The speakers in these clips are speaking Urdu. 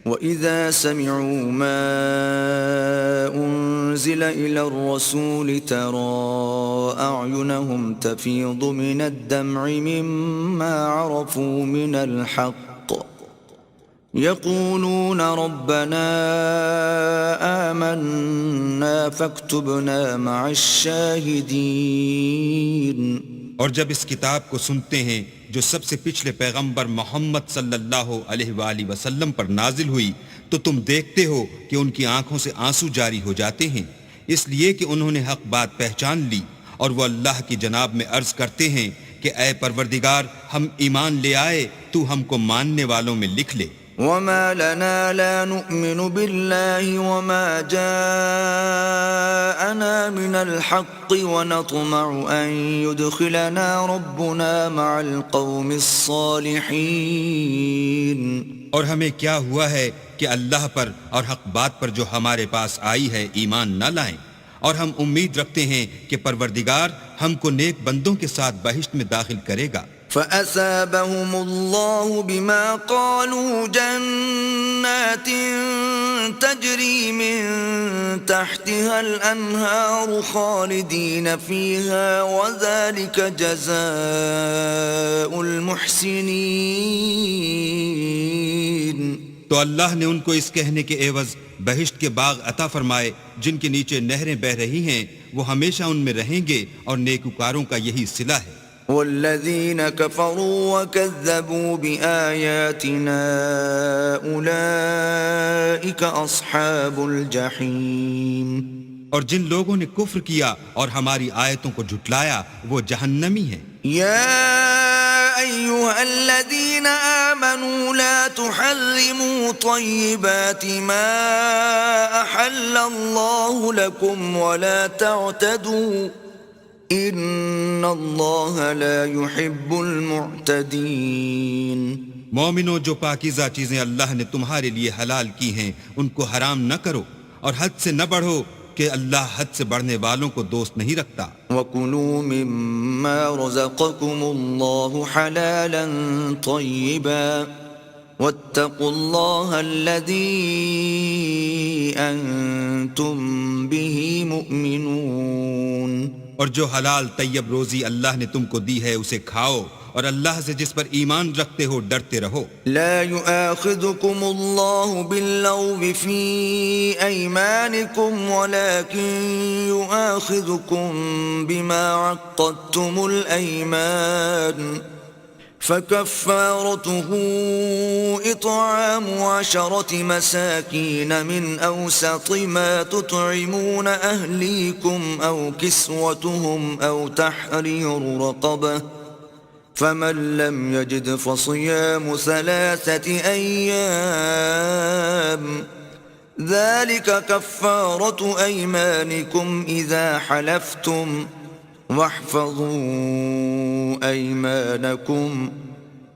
وَإِذَا سَمِعُوا مَا أُنزِلَ إِلَى الرَّسُولِ تَرَى أَعْيُنَهُمْ تَفِيضُ مِنَ الدَّمْعِ مِمَّا عَرَفُوا مِنَ الْحَقِّ يَقُولُونَ رَبَّنَا آمَنَّا فَاكْتُبْنَا مَعَ الشَّاهِدِينَ۔ اور جب اس کتاب کو سنتے ہیں جو سب سے پچھلے پیغمبر محمد صلی اللہ علیہ وآلہ وسلم پر نازل ہوئی، تو تم دیکھتے ہو کہ ان کی آنکھوں سے آنسو جاری ہو جاتے ہیں، اس لیے کہ انہوں نے حق بات پہچان لی، اور وہ اللہ کی جناب میں عرض کرتے ہیں کہ اے پروردگار، ہم ایمان لے آئے، تو ہم کو ماننے والوں میں لکھ لے۔ وَمَا لَنَا لَا نُؤْمِنُ بِاللَّهِ وَمَا جَاءَنَا مِنَ الْحَقِّ وَنَطْمَعُ أَن يُدْخِلَنَا رَبُّنَا مَعَ الْقَوْمِ الصَّالِحِينَ۔ اور ہمیں کیا ہوا ہے کہ اللہ پر اور حق بات پر جو ہمارے پاس آئی ہے ایمان نہ لائیں، اور ہم امید رکھتے ہیں کہ پروردگار ہم کو نیک بندوں کے ساتھ بہشت میں داخل کرے گا۔ فَأَثَابَهُمُ اللَّهُ بِمَا قَالُوا جَنَّاتٍ تَجْرِي مِن تَحْتِهَا الْأَنْهَارُ خَالِدِينَ فِيهَا وَذَلِكَ جَزَاءُ الْمُحْسِنِينَ۔ تو اللہ نے ان کو اس کہنے کے عوض بہشت کے باغ عطا فرمائے جن کے نیچے نہریں بہہ رہی ہیں، وہ ہمیشہ ان میں رہیں گے، اور نیکوکاروں کا یہی صلہ ہے۔ وَالَّذِينَ كَفَرُوا وَكَذَّبُوا بِآيَاتِنَا أُولَئِكَ أَصْحَابُ الْجَحِيمِ۔ اور جن لوگوں نے کفر کیا اور ہماری آیتوں کو جھٹلایا وہ جہنمی ہیں۔ يَا أَيُّهَا الَّذِينَ آمَنُوا لَا تُحَرِّمُوا طَيِّبَاتِ مَا أَحَلَّ اللَّهُ لَكُمْ وَلَا تَعْتَدُوا ان اللہ لا يحب المعتدین۔ مومنو، جو پاکیزہ چیزیں اللہ نے تمہارے لیے حلال کی ہیں ان کو حرام نہ کرو، اور حد سے نہ بڑھو کہ اللہ حد سے بڑھنے والوں کو دوست نہیں رکھتا۔ وَكُلُوا مِمَّا رَزَقَكُمُ اللَّهُ حَلَالًا طَيِّبًا وَاتَّقُوا اللَّهَ الَّذِي أَنْتُمْ بِهِ مُؤْمِنُونَ۔ اور جو حلال طیب روزی اللہ نے تم کو دی ہے اسے کھاؤ، اور اللہ سے جس پر ایمان رکھتے ہو ڈرتے رہو۔ لا يؤاخذكم الله باللغو في أيمانكم ولكن يؤاخذكم بما عقدتم الأيمان فكفارته إطعام 10 مساكين من أوسط ما تطعمون أهليكم أو كسوتهم أو تحرير رقبة فمن لم يجد فصيام 3 أيام ذلك كفارة أيمانكم إذا حلفتم واحفظوا أيمانكم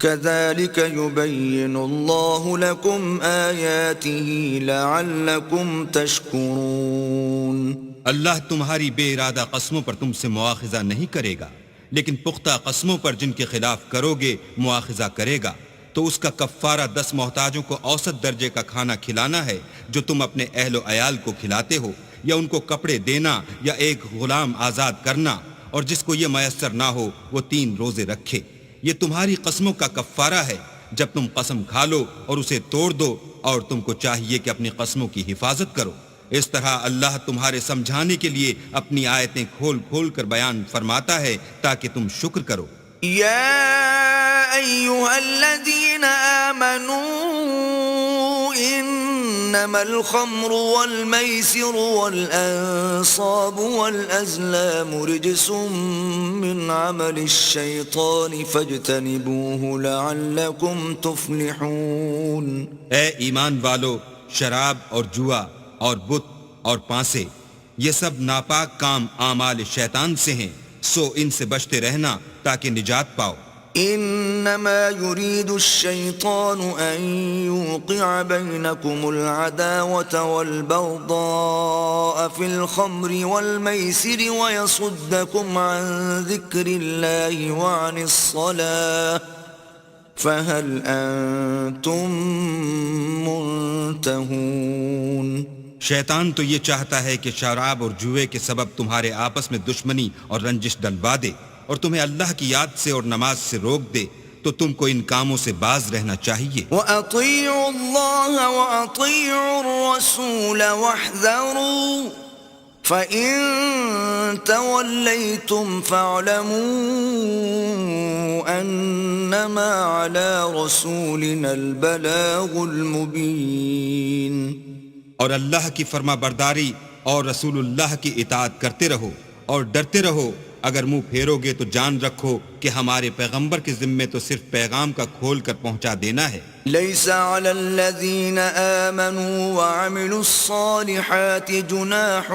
كذلك يبين الله لكم آياته لعلكم تشكرون۔ اللہ تمہاری بے ارادہ قسموں پر تم سے مواخذہ نہیں کرے گا، لیکن پختہ قسموں پر جن کے خلاف کرو گے مواخذہ کرے گا، تو اس کا کفارہ 10 محتاجوں کو اوسط درجے کا کھانا کھلانا ہے جو تم اپنے اہل و عیال کو کھلاتے ہو، یا ان کو کپڑے دینا، یا ایک غلام آزاد کرنا، اور جس کو یہ میسر نہ ہو وہ 3 روزے رکھے۔ یہ تمہاری قسموں کا کفارہ ہے جب تم قسم کھا لو اور اسے توڑ دو، اور تم کو چاہیے کہ اپنی قسموں کی حفاظت کرو۔ اس طرح اللہ تمہارے سمجھانے کے لیے اپنی آیتیں کھول کھول کر بیان فرماتا ہے تاکہ تم شکر کرو۔ یا ایھا الذین آمنوا انما الخمر والمیسر والانصاب والازلام رجس من عمل الشیطان فاجتنبوه لعلکم تفلحون۔ اے ایمان والو، شراب اور جوا اور بت اور پانسے، یہ سب ناپاک کام اعمال شیطان سے ہیں، سو ان سے بچتے رہنا تاکہ نجات پاؤ۔ انما يريد الشيطان ان يوقع بينكم العداوة والبغضاء في الخمر والميسر ويصدكم عن ذكر الله وعن الصلاة فهل انتم منتهون شیطان تو یہ چاہتا ہے کہ شراب اور جوئے کے سبب تمہارے آپس میں دشمنی اور رنجش ڈلوا دے اور تمہیں اللہ کی یاد سے اور نماز سے روک دے، تو تم کو ان کاموں سے باز رہنا چاہیے۔ وَأَطِيعُوا اللَّهَ وَأَطِيعُوا الرَّسُولَ وَاحْذَرُوا فَإِن تَوَلَّيْتُمْ فَاعْلَمُوا أَنَّمَا عَلَى رَسُولِنَا الْبَلَاغُ الْمُبِينُ۔ اور اللہ کی فرما برداری اور رسول اللہ کی اطاعت کرتے رہو اور ڈرتے رہو، اگر منہ پھیرو گے تو جان رکھو کہ ہمارے پیغمبر کے ذمے تو صرف پیغام کا کھول کر پہنچا دینا ہے۔ ليس على الذين آمنوا وعملوا الصالحات جناح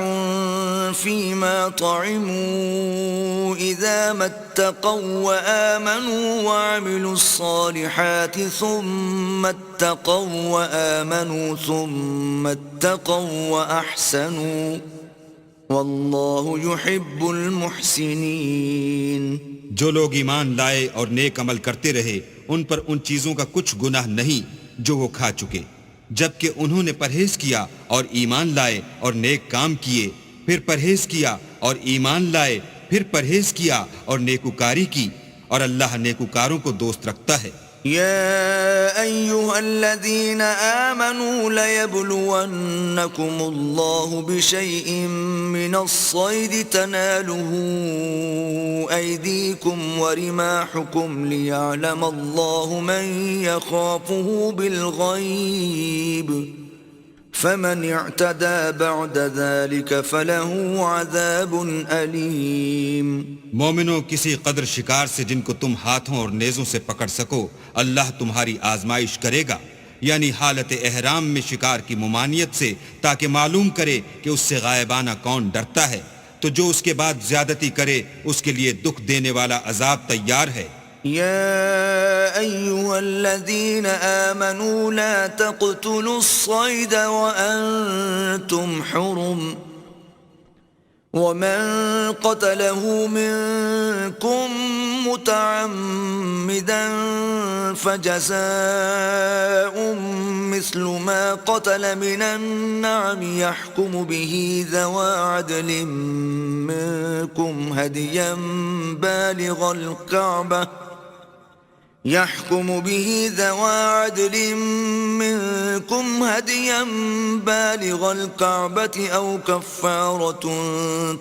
فيما طعموا إذا ما اتقوا وآمنوا وعملوا الصالحات ثم اتقوا وآمنوا ثم اتقوا وأحسنوا والله يحب المحسنين۔ جو لوگ ایمان لائے اور نیک عمل کرتے رہے ان پر ان چیزوں کا کچھ گناہ نہیں جو وہ کھا چکے، جبکہ انہوں نے پرہیز کیا اور ایمان لائے اور نیک کام کیے، پھر پرہیز کیا اور ایمان لائے، پھر پرہیز کیا اور نیکوکاری کی، اور اللہ نیکوکاروں کو دوست رکھتا ہے۔ يا أيها الذين آمنوا ليبلونكم الله بشيء من الصيد تناله أيديكم ورماحكم ليعلم الله من يخافه بالغيب فمن اعتدى بعد ذلك فله عذاب أليم۔ مومنوں، کسی قدر شکار سے جن کو تم ہاتھوں اور نیزوں سے پکڑ سکو اللہ تمہاری آزمائش کرے گا، یعنی حالت احرام میں شکار کی ممانعت سے، تاکہ معلوم کرے کہ اس سے غائبانہ کون ڈرتا ہے، تو جو اس کے بعد زیادتی کرے اس کے لیے دکھ دینے والا عذاب تیار ہے۔ يا أيها الذين آمنوا لا تقتلوا الصيد وأنتم حرم ومن قتله منكم متعمدا فجزاء مثل ما قتل من النعم يحكم به ذوى عدل منكم هديا بالغ الكعبة أو كفارة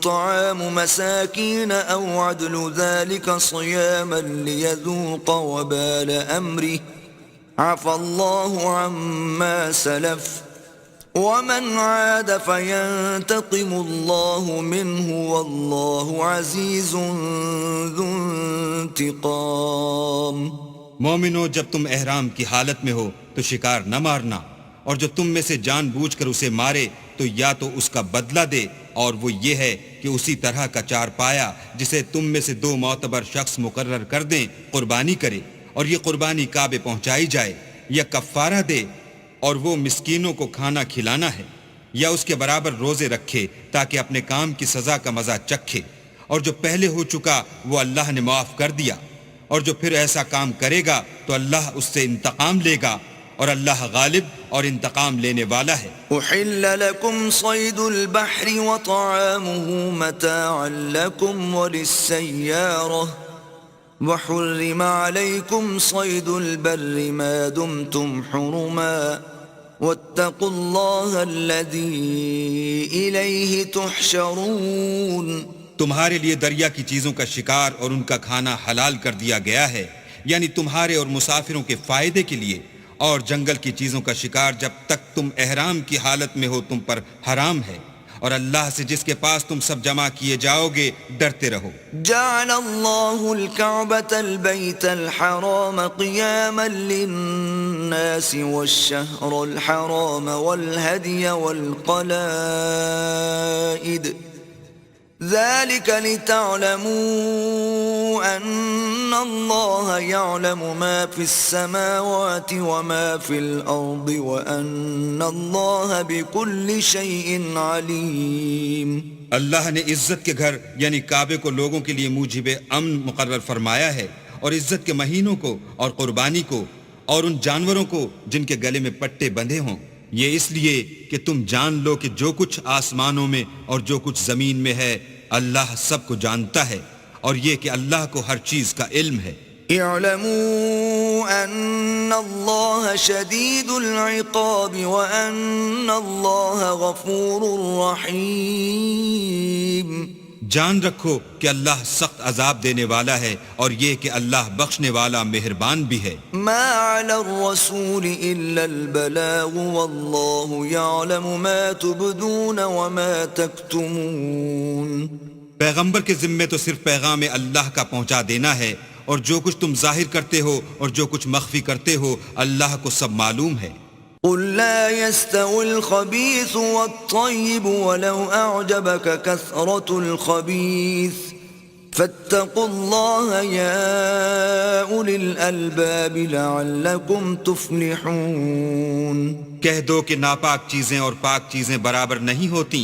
طعام مساكين أو عدل ذلك صياما ليذوق وبال أمره عفى الله عما سلف ومن عاد فينتقم الله منه والله عزيز ذو انتقام۔ مومنو، جب تم احرام کی حالت میں ہو تو شکار نہ مارنا، اور جو تم میں سے جان بوجھ کر اسے مارے تو یا تو اس کا بدلہ دے، اور وہ یہ ہے کہ اسی طرح کا چار پایا جسے تم میں سے 2 معتبر شخص مقرر کر دیں قربانی کرے، اور یہ قربانی کعبے پہنچائی جائے، یا کفارہ دے اور وہ مسکینوں کو کھانا کھلانا ہے، یا اس کے برابر روزے رکھے تاکہ اپنے کام کی سزا کا مزہ چکھے، اور جو پہلے ہو چکا وہ اللہ نے معاف کر دیا، اور جو پھر ایسا کام کرے گا تو اللہ اس سے انتقام لے گا، اور اللہ غالب اور انتقام لینے والا ہے۔ أحل لكم صيد البحر وطعامه متاعا لكم وللسيارة وحرم عليكم صيد البر ما دمتم حرما واتقوا الله الذي إليه تحشرون۔ تمہارے لیے دریا کی چیزوں کا شکار اور ان کا کھانا حلال کر دیا گیا ہے، یعنی تمہارے اور مسافروں کے فائدے کے لیے، اور جنگل کی چیزوں کا شکار جب تک تم احرام کی حالت میں ہو تم پر حرام ہے، اور اللہ سے جس کے پاس تم سب جمع کیے جاؤ گے ڈرتے رہو۔ جعل الله الكعبة البيت الحرام قياما للناس والشهر الحرام والهدي والقلائد ذلك لتعلموا أن الله يعلم ما في السماوات وما في الأرض وأن الله بكل شيء عليم۔ اللہ نے عزت کے گھر یعنی کعبے کو لوگوں کے لیے موجب امن مقرر فرمایا ہے، اور عزت کے مہینوں کو اور قربانی کو اور ان جانوروں کو جن کے گلے میں پٹے بندھے ہوں، یہ اس لیے کہ تم جان لو کہ جو کچھ آسمانوں میں اور جو کچھ زمین میں ہے اللہ سب کو جانتا ہے، اور یہ کہ اللہ کو ہر چیز کا علم ہے۔ اعلموا ان اللہ شدید العقاب وان اللہ غفور رحیم۔ جان رکھو کہ اللہ سخت عذاب دینے والا ہے، اور یہ کہ اللہ بخشنے والا مہربان بھی ہے۔ ما علی الرسول الا البلاغ واللہ یعلم ما تبدون وما تکتمون۔ پیغمبر کے ذمے تو صرف پیغام اللہ کا پہنچا دینا ہے، اور جو کچھ تم ظاہر کرتے ہو اور جو کچھ مخفی کرتے ہو اللہ کو سب معلوم ہے۔ قل لا يستوي الخبيث والطيب ولو أعجبك كثرة الخبيث فاتقوا الله يا أولي الألباب لعلكم تفلحون۔ کہہ دو کہ ناپاک چیزیں اور پاک چیزیں برابر نہیں ہوتی،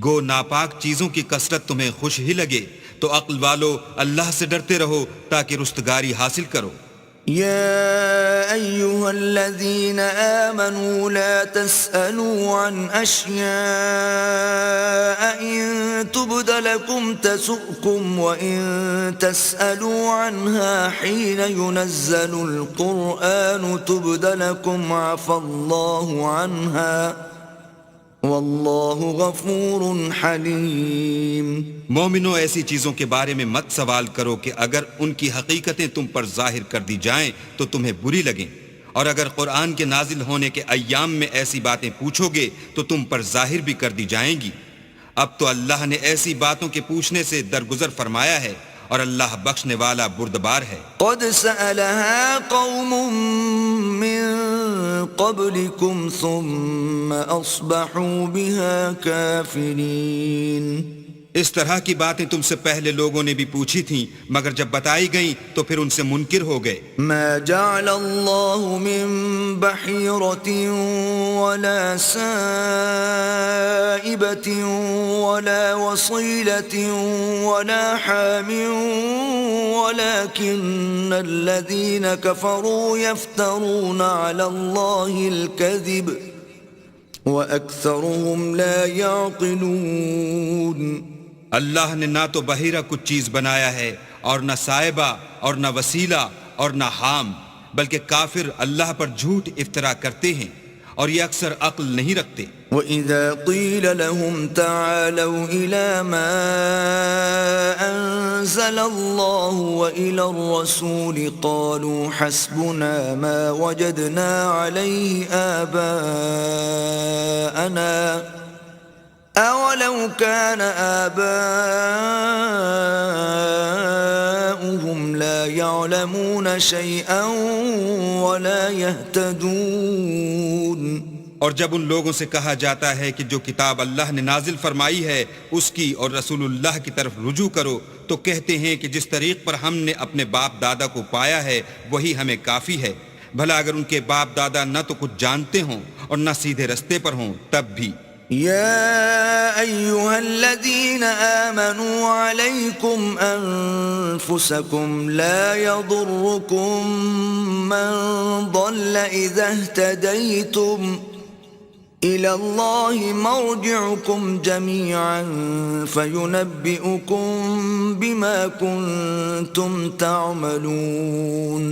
گو ناپاک چیزوں کی کثرت تمہیں خوش ہی لگے، تو عقل والو اللہ سے ڈرتے رہو تاکہ رستگاری حاصل کرو۔ يا أيها الذين آمنوا لا تسألوا عن أشياء إن تبد لكم تسؤكم وإن تسألوا عنها حين ينزل القرآن تبد لكم عفى الله عنها واللہ غفور حلیم۔ مومنو، ایسی چیزوں کے بارے میں مت سوال کرو کہ اگر ان کی حقیقتیں تم پر ظاہر کر دی جائیں تو تمہیں بری لگیں، اور اگر قرآن کے نازل ہونے کے ایام میں ایسی باتیں پوچھو گے تو تم پر ظاہر بھی کر دی جائیں گی۔ اب تو اللہ نے ایسی باتوں کے پوچھنے سے درگزر فرمایا ہے، اور اللہ بخشنے والا بردبار ہے۔ قد سألها قوم من قبلكم ثم أصبحوا بها كافرين۔ اس طرح کی باتیں تم سے پہلے لوگوں نے بھی پوچھی تھیں، مگر جب بتائی گئیں تو پھر ان سے منکر ہو گئے۔ ما جعل الله من بحيرة ولا سائبة ولا وصيلة ولا حام ولكن الذين كفروا يفترون على الله الكذب وأكثرهم لا يعقلون۔ اللہ نے نہ تو بحیرہ کچھ چیز بنایا ہے، اور نہ صائبہ اور نہ وسیلہ اور نہ حام، بلکہ کافر اللہ پر جھوٹ افطرا کرتے ہیں، اور یہ اکثر عقل نہیں رکھتے۔ وَإِذَا قِيلَ لَهُمْ تَعَالَوْا إِلَى مَا أَنزَلَ اللَّهُ وَإِلَى الرَّسُولِ قَالُوا حَسْبُنَا مَا وَجَدْنَا عَلَيْهِ آبَاءَنَا أَوَلَوْ كَانَ آبَاؤُهُمْ لَا يَعْلَمُونَ شَيْئًا وَلَا يَهْتَدُونَ۔ اور جب ان لوگوں سے کہا جاتا ہے کہ جو کتاب اللہ نے نازل فرمائی ہے اس کی اور رسول اللہ کی طرف رجوع کرو، تو کہتے ہیں کہ جس طریق پر ہم نے اپنے باپ دادا کو پایا ہے وہی ہمیں کافی ہے۔ بھلا اگر ان کے باپ دادا نہ تو کچھ جانتے ہوں اور نہ سیدھے رستے پر ہوں تب بھی۔ يا أيها الذين آمنوا عليكم أنفسكم لا يضركم من ضل إذا اهتديتم إلى الله مرجعكم جميعا فينبئكم بما كنتم تعملون۔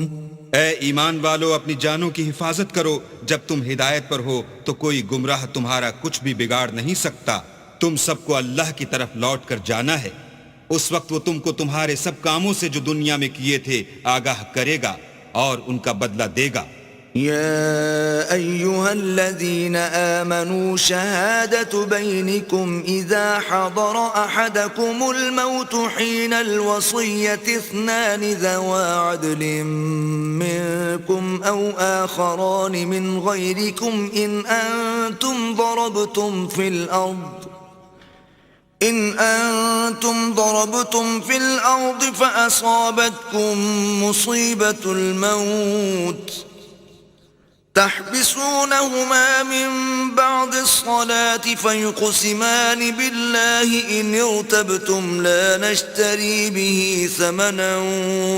اے ایمان والو، اپنی جانوں کی حفاظت کرو، جب تم ہدایت پر ہو تو کوئی گمراہ تمہارا کچھ بھی بگاڑ نہیں سکتا۔ تم سب کو اللہ کی طرف لوٹ کر جانا ہے، اس وقت وہ تم کو تمہارے سب کاموں سے جو دنیا میں کیے تھے آگاہ کرے گا اور ان کا بدلہ دے گا۔ يا أيها الذين آمنوا شهادة بينكم إذا حضر أحدكم الموت حين الوصية اثنان ذوى عدل منكم أو آخران من غيركم إن أنتم ضربتم في الأرض فأصابتكم مصيبة الموت تحبسونهما من بعد الصلاة فيقسمان بالله إن ارتبتم لا نشتري به ثمنا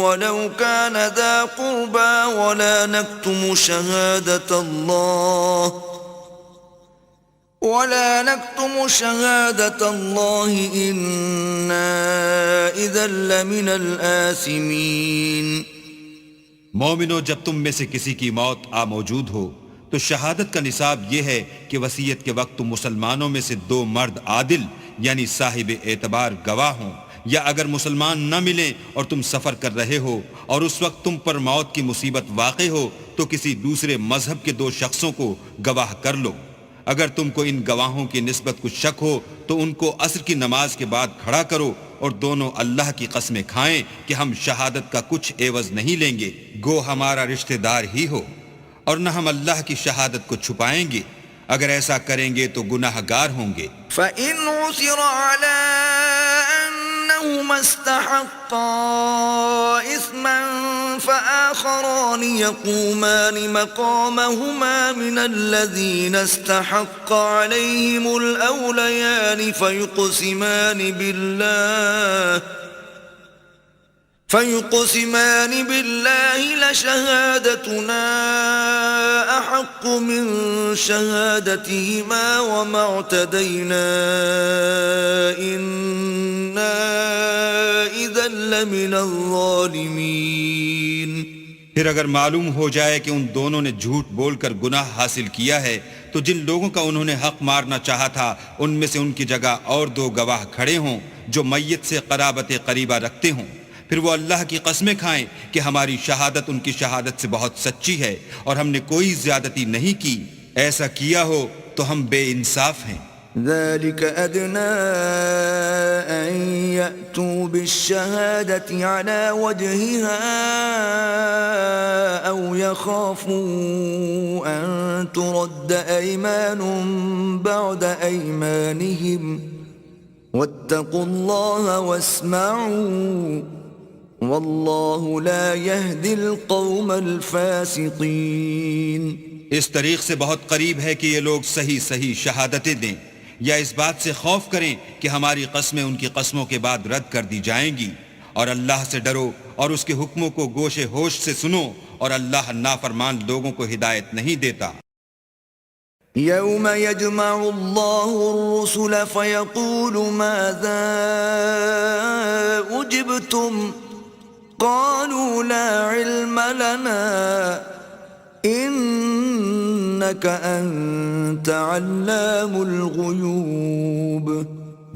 ولو كان ذا قربى ولا نكتم شهادة الله ولا نكتم شهادة الله إنا إذا لمن الآثمين. مومنو، جب تم میں سے کسی کی موت آ موجود ہو تو شہادت کا نصاب یہ ہے کہ وصیت کے وقت تم مسلمانوں میں سے 2 مرد عادل یعنی صاحب اعتبار گواہ ہوں، یا اگر مسلمان نہ ملیں اور تم سفر کر رہے ہو اور اس وقت تم پر موت کی مصیبت واقع ہو تو کسی دوسرے مذہب کے 2 شخصوں کو گواہ کر لو. اگر تم کو ان گواہوں کی نسبت کچھ شک ہو تو ان کو عصر کی نماز کے بعد کھڑا کرو اور دونوں اللہ کی قسمیں کھائیں کہ ہم شہادت کا کچھ عوض نہیں لیں گے، گو ہمارا رشتہ دار ہی ہو، اور نہ ہم اللہ کی شہادت کو چھپائیں گے. اگر ایسا کریں گے تو گناہ گار ہوں گے. فَإِنْ عُثِرَ عَلَىٰ أَنَّهُمَا اسْتَحَقَّا إِثْمًا فَآخَرَانِ يَقُومَانِ مَقَامَهُمَا مِنَ الَّذِينَ استحق عليهم الأوليان فيقسمان بالله لشهادتنا أحق من شهادتهما وما اعتدينا إنا إذا لمن الظالمين. پھر اگر معلوم ہو جائے کہ ان دونوں نے جھوٹ بول کر گناہ حاصل کیا ہے تو جن لوگوں کا انہوں نے حق مارنا چاہا تھا ان میں سے ان کی جگہ اور 2 گواہ کھڑے ہوں جو میت سے قرابت قریبہ رکھتے ہوں. پھر وہ اللہ کی قسمیں کھائیں کہ ہماری شہادت ان کی شہادت سے بہت سچی ہے اور ہم نے کوئی زیادتی نہیں کی. ایسا کیا ہو تو ہم بے انصاف ہیں. ذلك أدنى أن يأتوا بالشهادة على وجهها أو يخافوا أن ترد أيمان بعد أيمانهم واتقوا الله واسمعوا والله لا يهدي القوم الفاسقين. اس طریق سے بہت قریب ہے کہ یہ لوگ صحیح صحیح شہادتیں دیں یا اس بات سے خوف کریں کہ ہماری قسمیں ان کی قسموں کے بعد رد کر دی جائیں گی. اور اللہ سے ڈرو اور اس کے حکموں کو گوش ہوش سے سنو، اور اللہ نافرمان لوگوں کو ہدایت نہیں دیتا. يوم يجمع الله الرسل فيقول ماذا أجبتم قالوا لا علم لنا إنك أنت علام الغيوب.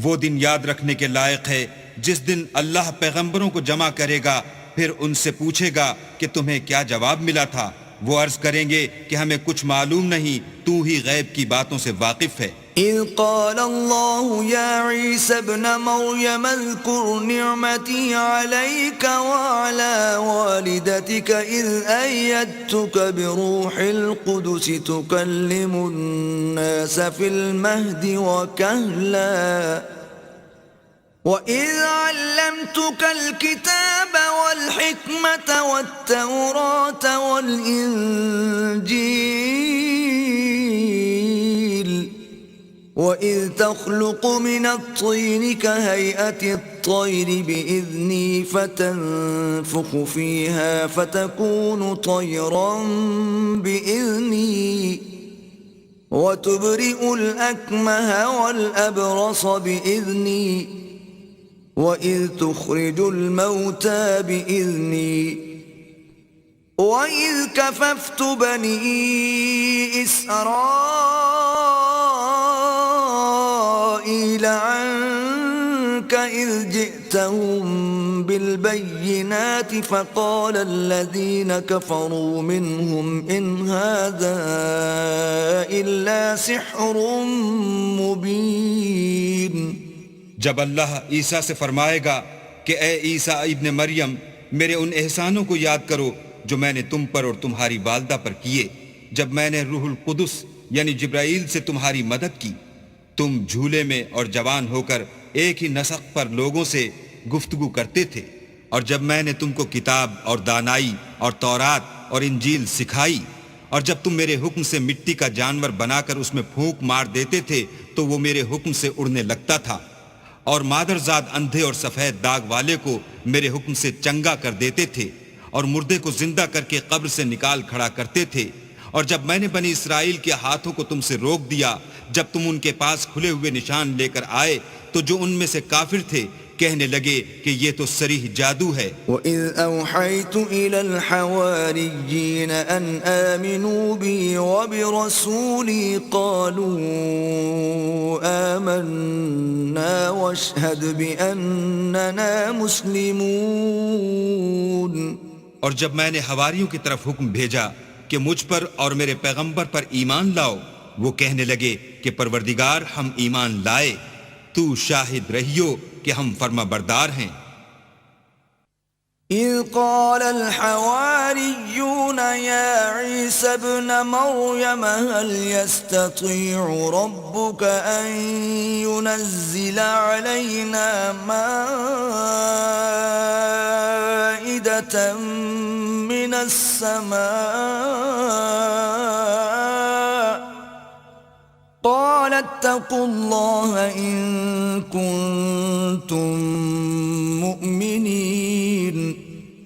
وہ دن یاد رکھنے کے لائق ہے جس دن اللہ پیغمبروں کو جمع کرے گا، پھر ان سے پوچھے گا کہ تمہیں کیا جواب ملا تھا. وہ عرض کریں گے کہ ہمیں کچھ معلوم نہیں، تو ہی غیب کی باتوں سے واقف ہے. إذ قال الله يا عيسى ابن مريم اذكر نعمتي عليك وعلى والدتك إذ أيدتك بروح القدس تكلم الناس في المهد وكهلا وإذ علمتك الكتاب والحكمة والتوراة والإنجيل وإذ تخلق من الطين كهيئة الطير بإذني فتنفخ فيها فتكون طيرا بإذني وتبرئ الأكمه والأبرص بإذني وإذ تخرج الموتى بإذني وإذ كففت بني إسرائيل عنك إذ جئتهم بالبينات فقال الذين كفروا منهم إن هذا إلا سحر مبين. جب اللہ عیسیٰ سے فرمائے گا کہ اے عیسیٰ ابن مریم، میرے ان احسانوں کو یاد کرو جو میں نے تم پر اور تمہاری والدہ پر کیے، جب میں نے روح القدس یعنی جبرائیل سے تمہاری مدد کی. تم جھولے میں اور جوان ہو کر ایک ہی نسق پر لوگوں سے گفتگو کرتے تھے، اور جب میں نے تم کو کتاب اور دانائی اور تورات اور انجیل سکھائی، اور جب تم میرے حکم سے مٹی کا جانور بنا کر اس میں پھونک مار دیتے تھے تو وہ میرے حکم سے اڑنے لگتا تھا، اور مادرزاد اندھے اور سفید داغ والے کو میرے حکم سے چنگا کر دیتے تھے، اور مردے کو زندہ کر کے قبر سے نکال کھڑا کرتے تھے، اور جب میں نے بنی اسرائیل کے ہاتھوں کو تم سے روک دیا جب تم ان کے پاس کھلے ہوئے نشان لے کر آئے تو جو ان میں سے کافر تھے کہنے لگے کہ یہ تو صریح جادو ہے۔ وَإِذْ أَوْحَيْتُ إِلَى الْحَوَارِيِّينَ أَنْ آمِنُوا بِي وَبِرَسُولِي قَالُوا آمَنَّا وَاشْهَدْ بِأَنَّنَا مُسْلِمُونَ۔ اور جب میں نے حواریوں کی طرف حکم بھیجا کہ مجھ پر اور میرے پیغمبر پر ایمان لاؤ، وہ کہنے لگے کہ پروردگار ہم ایمان لائے، تو شاہد رہیو کہ ہم فرما بردار ہیں۔ إِذْ قَالَ الْحَوَارِيُّونَ يَا عِيسَى ابْنَ مَرْيَمَ هَلْ يَسْتَطِيعُ رَبُّكَ أَن يُنَزِّلَ عَلَيْنَا مَائِدَةً مِّنَ السَّمَاءِ قَالَ اتَّقُوا اللَّهَ إِن كُنتُم مُّؤْمِنِينَ۔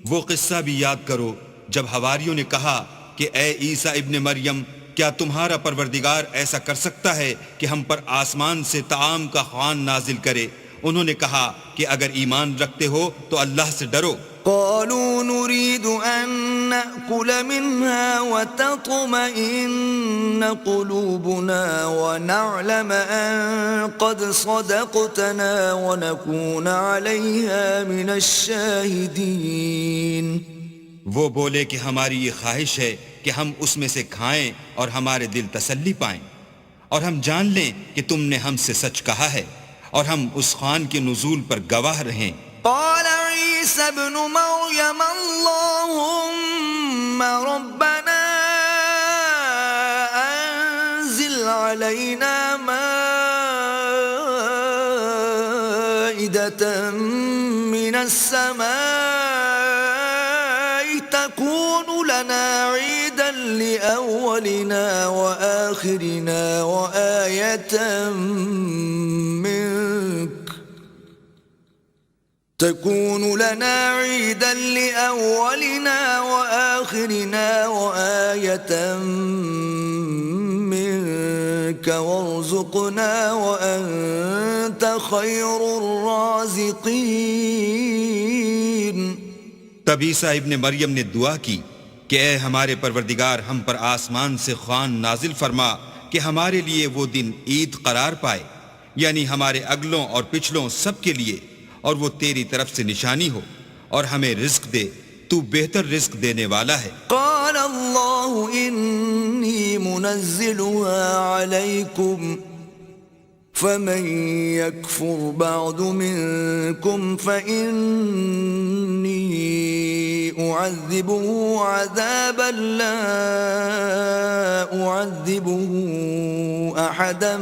وہ قصہ بھی یاد کرو جب حواریوں نے کہا کہ اے عیسیٰ ابن مریم، کیا تمہارا پروردگار ایسا کر سکتا ہے کہ ہم پر آسمان سے طعام کا خوان نازل کرے؟ انہوں نے کہا کہ اگر ایمان رکھتے ہو تو اللہ سے ڈرو۔ قالوا نريد أن نأكل منها وتطمئن قلوبنا ونعلم أن قد صدقتنا ونكون عليها من الشاهدين۔ وہ بولے کہ ہماری یہ خواہش ہے کہ ہم اس میں سے کھائیں اور ہمارے دل تسلی پائیں، اور ہم جان لیں کہ تم نے ہم سے سچ کہا ہے، اور ہم اس خوان کے نزول پر گواہ رہیں۔ قال عيسى ابن مريم اللهم ربنا أنزل علينا مائدة من السماء تكون لنا عيدا لأولنا وآخرنا وآية منك تكون لنا عيدا لأولنا وآخرنا وآية منك وارزقنا وأنت خير الرازقين۔ تب عیسیٰ ابن مریم نے دعا کی کہ اے ہمارے پروردگار، ہم پر آسمان سے خوان نازل فرما کہ ہمارے لیے وہ دن عید قرار پائے، یعنی ہمارے اگلوں اور پچھلوں سب کے لیے، اور وہ تیری طرف سے نشانی ہو، اور ہمیں رزق دے، تو بہتر رزق دینے والا ہے۔ قال اللہ انی منزلها علیکم فمن یکفر بعد منکم فإنی اعذبه عذابا لا اعذبه احدا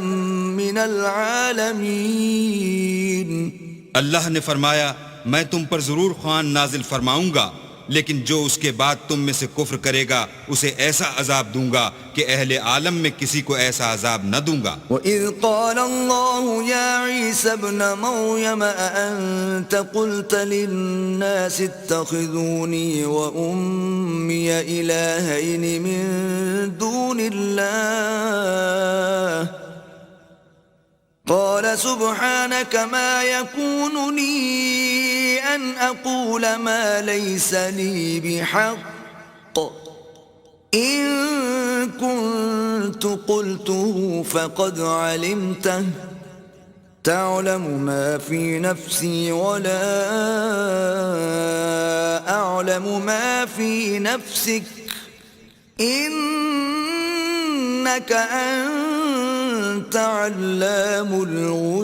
من العالمین۔ اللہ نے فرمایا میں تم پر ضرور خوان نازل فرماؤں گا، لیکن جو اس کے بعد تم میں سے کفر کرے گا اسے ایسا عذاب دوں گا کہ اہل عالم میں کسی کو ایسا عذاب نہ دوں گا۔ وَإِذْ قَالَ اللَّهُ يَا عِيسَى ابْنَ مَرْيَمَ أَأَنْتَ قُلْتَ لِلنَّاسِ اتَّخِذُونِي وَأُمِّيَ إِلَٰهَيْنِ مِن دُونِ اللَّهِ قال سبحانك ما يكون لي أن أقول ما ليس لي بحق إن كنت قلته فقد علمته تعلم ما في نفسي ولا أعلم ما في نفسك إنك أنت علام الغیوب۔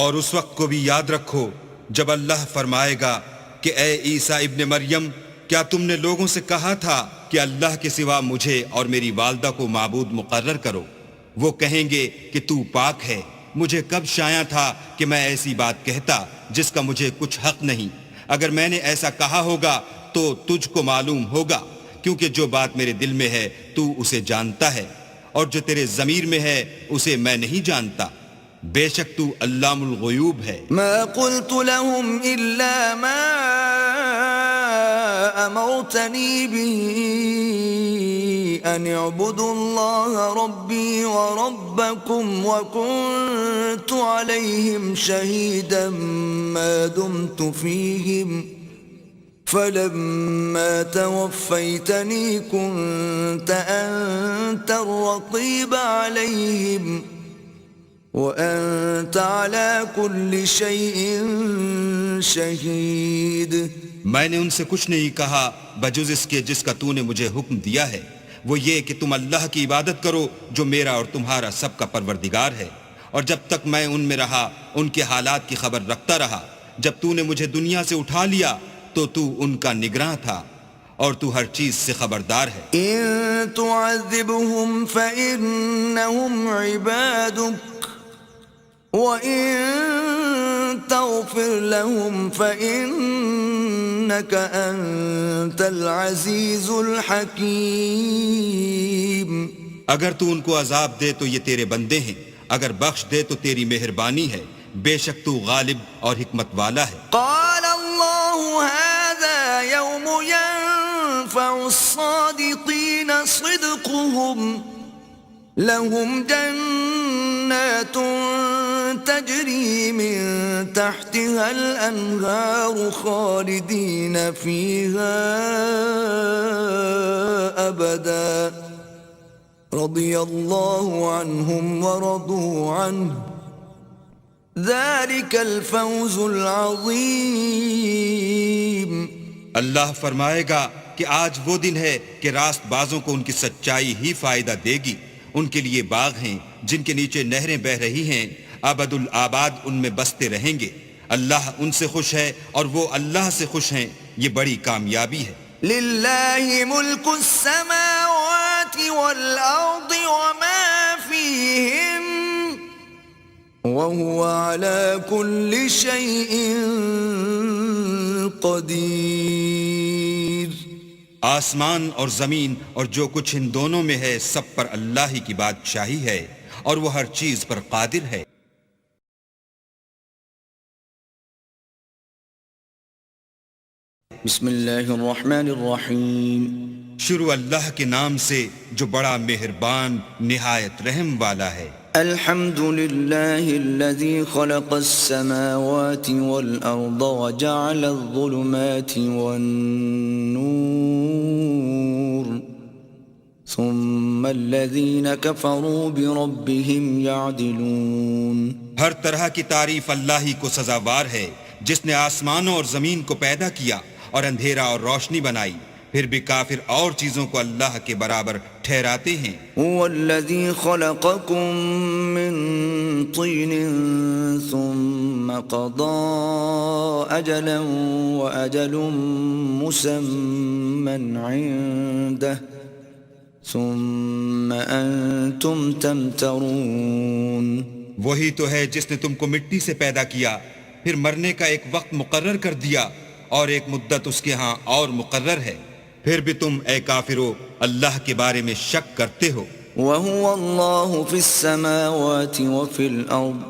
اور اس وقت کو بھی یاد رکھو جب اللہ فرمائے گا کہ اے عیسیٰ ابن مریم، کیا تم نے لوگوں سے کہا تھا کہ اللہ کے سوا مجھے اور میری والدہ کو معبود مقرر کرو؟ وہ کہیں گے کہ تو پاک ہے، مجھے کب شایع تھا کہ میں ایسی بات کہتا جس کا مجھے کچھ حق نہیں۔ اگر میں نے ایسا کہا ہوگا تو تجھ کو معلوم ہوگا، کیونکہ جو بات میرے دل میں ہے تو اسے جانتا ہے، اور جو تیرے ضمیر میں ہے اسے میں نہیں جانتا۔ بے شک تو علام الغیوب ہے۔ ما قلت لهم إلا ما أمرتني به أن اعبدوا الله ربي وربكم وكنت عليهم شهيدا ما دمت فيهم فلما توفيتني كنت أنت الرقيب عليهم وأنت على كل شيء شهيد. میں نے ان سے کچھ نہیں کہا بجز اس کے جس کا تو نے مجھے حکم دیا ہے، وہ یہ کہ تم اللہ کی عبادت کرو جو میرا اور تمہارا سب کا پروردگار ہے، اور جب تک میں ان میں رہا ان کے حالات کی خبر رکھتا رہا. جب تو نے مجھے دنیا سے اٹھا لیا تو تو ان کا نگراں تھا اور تو ہر چیز سے خبردار ہے. إن تعذبهم فإنهم عبادك وَإِن تَغْفِرْ لَهُمْ فَإِنَّكَ أَنْتَ الْعَزِيزُ الْحَكِيمُ. اگر تو ان کو عذاب دے تو یہ تیرے بندے ہیں، اگر بخش دے تو تیری مہربانی ہے، بے شک تو غالب اور حکمت والا ہے. قال الله هذا يوم ينفع الصادقين صدقهم لهم جنات تجري من تحتها الأنهار خالدين فيها أبدا رضي الله عنهم ورضوا عنه ذلك الفوز العظيم. اللہ فرمائے گا کہ آج وہ دن ہے کہ راست بازوں کو ان کی سچائی ہی فائدہ دے گی. ان کے لیے باغ ہیں جن کے نیچے نہریں بہ رہی ہیں، ابد الآباد ان میں بستے رہیں گے. اللہ ان سے خوش ہے اور وہ اللہ سے خوش ہیں. یہ بڑی کامیابی ہے. لله ملك السماوات والأرض وما فيهن وهو على كل شيء قدير. آسمان اور زمین اور جو کچھ ان دونوں میں ہے سب پر اللہ ہی کی بادشاہی ہے اور وہ ہر چیز پر قادر ہے. بسم اللہ الرحمن الرحیم. شروع اللہ کے نام سے جو بڑا مہربان نہایت رحم والا ہے. الحمد للہ الذی خلق السماوات والارض وجعل الظلمات والنور ثم الذین كفروا بربهم يعدلون. ہر طرح کی تعریف اللہ ہی کو سزاوار ہے جس نے آسمانوں اور زمین کو پیدا کیا اور اندھیرا اور روشنی بنائی، پھر بھی کافر اور چیزوں کو اللہ کے برابر ٹھہراتے ہیں. هو الذي خلقكم من طين ثم قضى أجلا وأجل مسمى عنده ثم أنتم تمترون. وہی تو ہے جس نے تم کو مٹی سے پیدا کیا، پھر مرنے کا ایک وقت مقرر کر دیا اور ایک مدت اس کے ہاں اور مقرر ہے، پھر بھی تم اے کافرو اللہ کے بارے میں شک کرتے ہو. وَهُوَ اللَّهُ فِي السَّمَاوَاتِ وَفِي الْأَرْضِ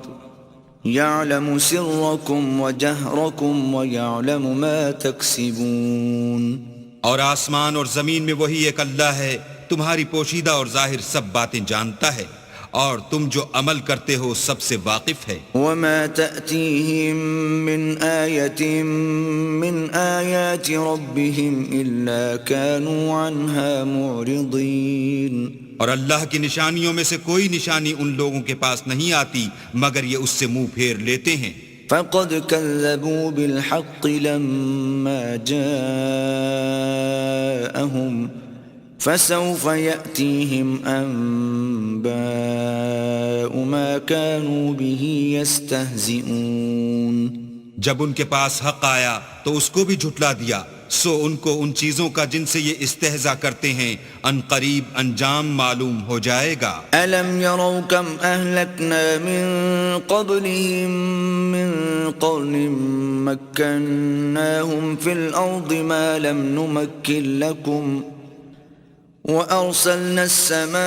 يَعْلَمُ سِرَّكُمْ وَجَهْرَكُمْ وَيَعْلَمُ مَا تَكْسِبُونَ. اور آسمان اور زمین میں وہی ایک اللہ ہے، تمہاری پوشیدہ اور ظاہر سب باتیں جانتا ہے اور تم جو عمل کرتے ہو سب سے واقف ہے. وَمَا تَأْتِيهِم مِّنْ آيَةٍ مِّنْ آيَاتِ رَبِّهِمْ إِلَّا كَانُوا عَنْهَا مُعْرِضِينَ. اور اللہ کی نشانیوں میں سے کوئی نشانی ان لوگوں کے پاس نہیں آتی مگر یہ اس سے منہ پھیر لیتے ہیں. فَقَدْ كَذَّبُوا بِالْحَقِّ لَمَّا جَاءَهُمْ فَسَوْفَ يَأْتِيهِمْ أَنْبَاءُ مَا كَانُوا بِهِ يَسْتَهْزِئُونَ. جب ان کے پاس حق آیا تو اس کو بھی جھٹلا دیا، سو ان کو ان چیزوں کا جن سے یہ استہزاء کرتے ہیں ان قریب انجام معلوم ہو جائے گا. أَلَمْ يَرَوْا كَمْ أَهْلَكْنَا مِنْ قَبْلِهِمْ مِنْ قَرْنٍ مَكَّنَّاهُمْ فِي الْأَرْضِ مَا لَمْ نُمَكِّنْ لَكُمْ وَأَرْسَلْنَا السَّمَاءَ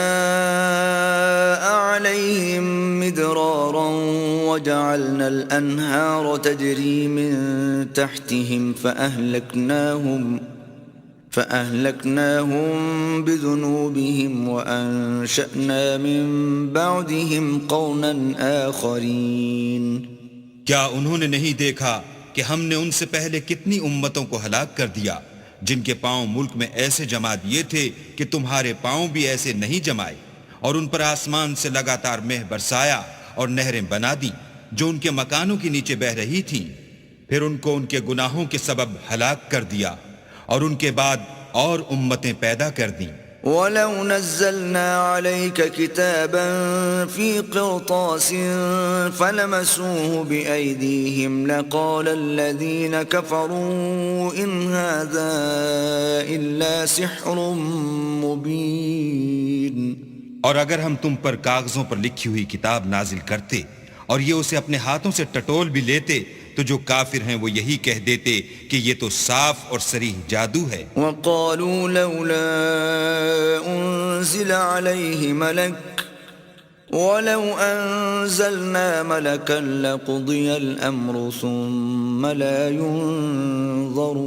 عَلَيْهِمْ مِدْرَارًا وَجَعَلْنَا الْأَنْهَارَ تَجْرِي مِنْ تَحْتِهِمْ فأهلكناهم بذنوبهم وأنشأنا من بعدهم قرنا آخرين کیا انہوں نے نہیں دیکھا کہ ہم نے ان سے پہلے کتنی امتوں کو ہلاک کر دیا جن کے پاؤں ملک میں ایسے جما دیے تھے کہ تمہارے پاؤں بھی ایسے نہیں جمائے، اور ان پر آسمان سے لگاتار مہ برسایا اور نہریں بنا دی جو ان کے مکانوں کے نیچے بہہ رہی تھیں، پھر ان کو ان کے گناہوں کے سبب ہلاک کر دیا، اور ان کے بعد اور امتیں پیدا کر دیں۔ وَلَوْ نَزَّلْنَا عَلَيْكَ كِتَابًا فِي قِرْطَاسٍ فَلَمَسُوهُ بِأَيْدِيهِمْ لَقَالَ الَّذِينَ كَفَرُوا إِنْ هَذَا إِلَّا سِحْرٌ مُبِينٌ۔ اور اگر ہم تم پر کاغذوں پر لکھی ہوئی کتاب نازل کرتے اور یہ اسے اپنے ہاتھوں سے ٹٹول بھی لیتے تو جو کافر ہیں وہ یہی کہہ دیتے کہ یہ تو صاف اور صریح جادو ہے۔ وَقَالُوا لَوْلَا أُنزِلَ عَلَيْهِ مَلَكٌ وَلَوْ أَنزَلْنَا مَلَكًا لَقُضِيَ الْأَمْرُ ثُمَّ لَا يُنظَرُونَ۔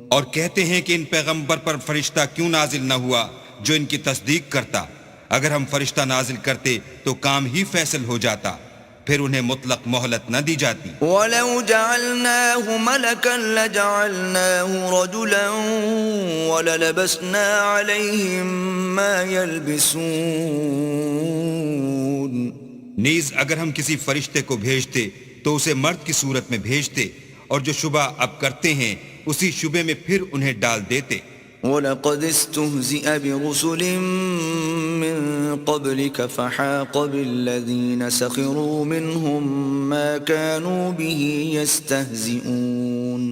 اور کہتے ہیں کہ ان پیغمبر پر فرشتہ کیوں نازل نہ ہوا جو ان کی تصدیق کرتا، اگر ہم فرشتہ نازل کرتے تو کام ہی فیصل ہو جاتا، پھر انہیں مطلق مہلت نہ دی جاتی۔ وَلَوْ جَعَلْنَاهُ مَلَكًا لَجَعَلْنَاهُ رَجُلًا وَلَلَبَسْنَا عَلَيْهِمْ مَا يَلْبِسُونَ۔ نیز اگر ہم کسی فرشتے کو بھیجتے تو اسے مرد کی صورت میں بھیجتے، اور جو شبہ اب کرتے ہیں اسی شبے میں پھر انہیں ڈال دیتے۔ وَلَقَدِ اسْتُهْزِئَ بِرُسُلٍ مِّن قَبْلِكَ فَحَاقَ بِالَّذِينَ سَخِرُوا مِنْهُمْ مَا كَانُوا بِهِ يَسْتَهْزِئُونَ۔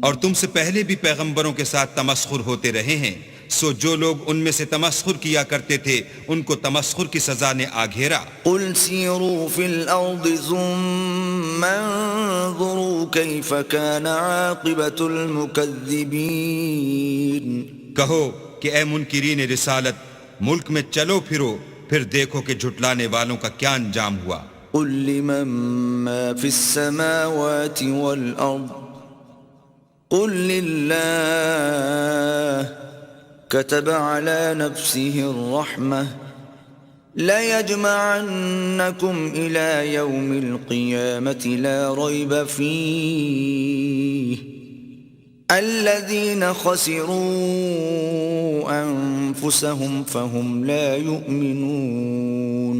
اور تم سے پہلے بھی پیغمبروں کے ساتھ تمسخر ہوتے رہے ہیں، سو جو لوگ ان میں سے تمسخر کیا کرتے تھے ان کو تمسخر کی سزا نے آ گھیرا۔ قُلْ سِيرُوا فِي الْأَرْضِ ثُمَّ انظُرُوا كَيْفَ كَانَ عَاقِبَةُ الْمُكَذِّبِينَ۔ کہو کہ اے منکرین رسالت، ملک میں چلو پھرو، پھر دیکھو کہ جھٹلانے والوں کا کیا انجام ہوا۔ قُلْ لِمَن مَّا فِي السَّمَاوَاتِ وَالْأَرْضِ قُلْ لِلَّهِ كَتَبَ عَلَى نَفْسِهِ الرَّحْمَةَ لَيَجْمَعَنَّكُمْ إِلَى يَوْمِ الْقِيَامَةِ لَا رَيْبَ فِيهِ الَّذِينَ خَسِرُوا أَنفُسَهُمْ فَهُمْ لَا يُؤْمِنُونَ۔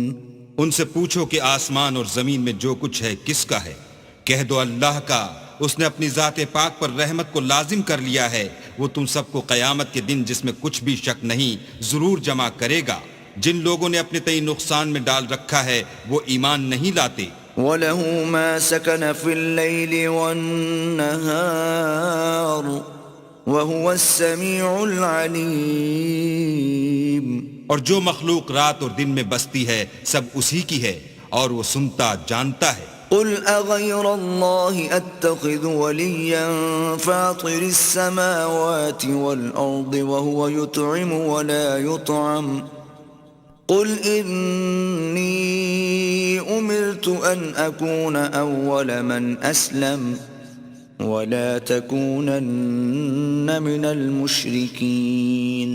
ان سے پوچھو کہ آسمان اور زمین میں جو کچھ ہے کس کا ہے، کہہ دو اللہ کا، اس نے اپنی ذات پاک پر رحمت کو لازم کر لیا ہے، وہ تم سب کو قیامت کے دن جس میں کچھ بھی شک نہیں ضرور جمع کرے گا۔ جن لوگوں نے اپنے تئیں نقصان میں ڈال رکھا ہے وہ ایمان نہیں لاتے۔ وَلَهُ مَا سَكَنَ فِي اللَّيْلِ وَالنَّهَارِ وَهُوَ السَّمِيعُ الْعَلِيمُ۔ اور جو مخلوق رات اور دن میں بستی ہے سب اسی کی ہے اور وہ سنتا جانتا ہے۔ قُلْ أَغَيْرَ اللَّهِ أَتَّخِذُ وَلِيًّا فَاطِرِ السَّمَاوَاتِ وَالْأَرْضِ وَهُوَ يُطْعِمُ وَلَا يُطْعَمُ قُلْ إِنِّي أُمِرْتُ أَنْ أَكُونَ أَوَّلَ مَنْ أَسْلَمَ وَلَا تَكُونَنَّ مِنَ الْمُشْرِكِينَ۔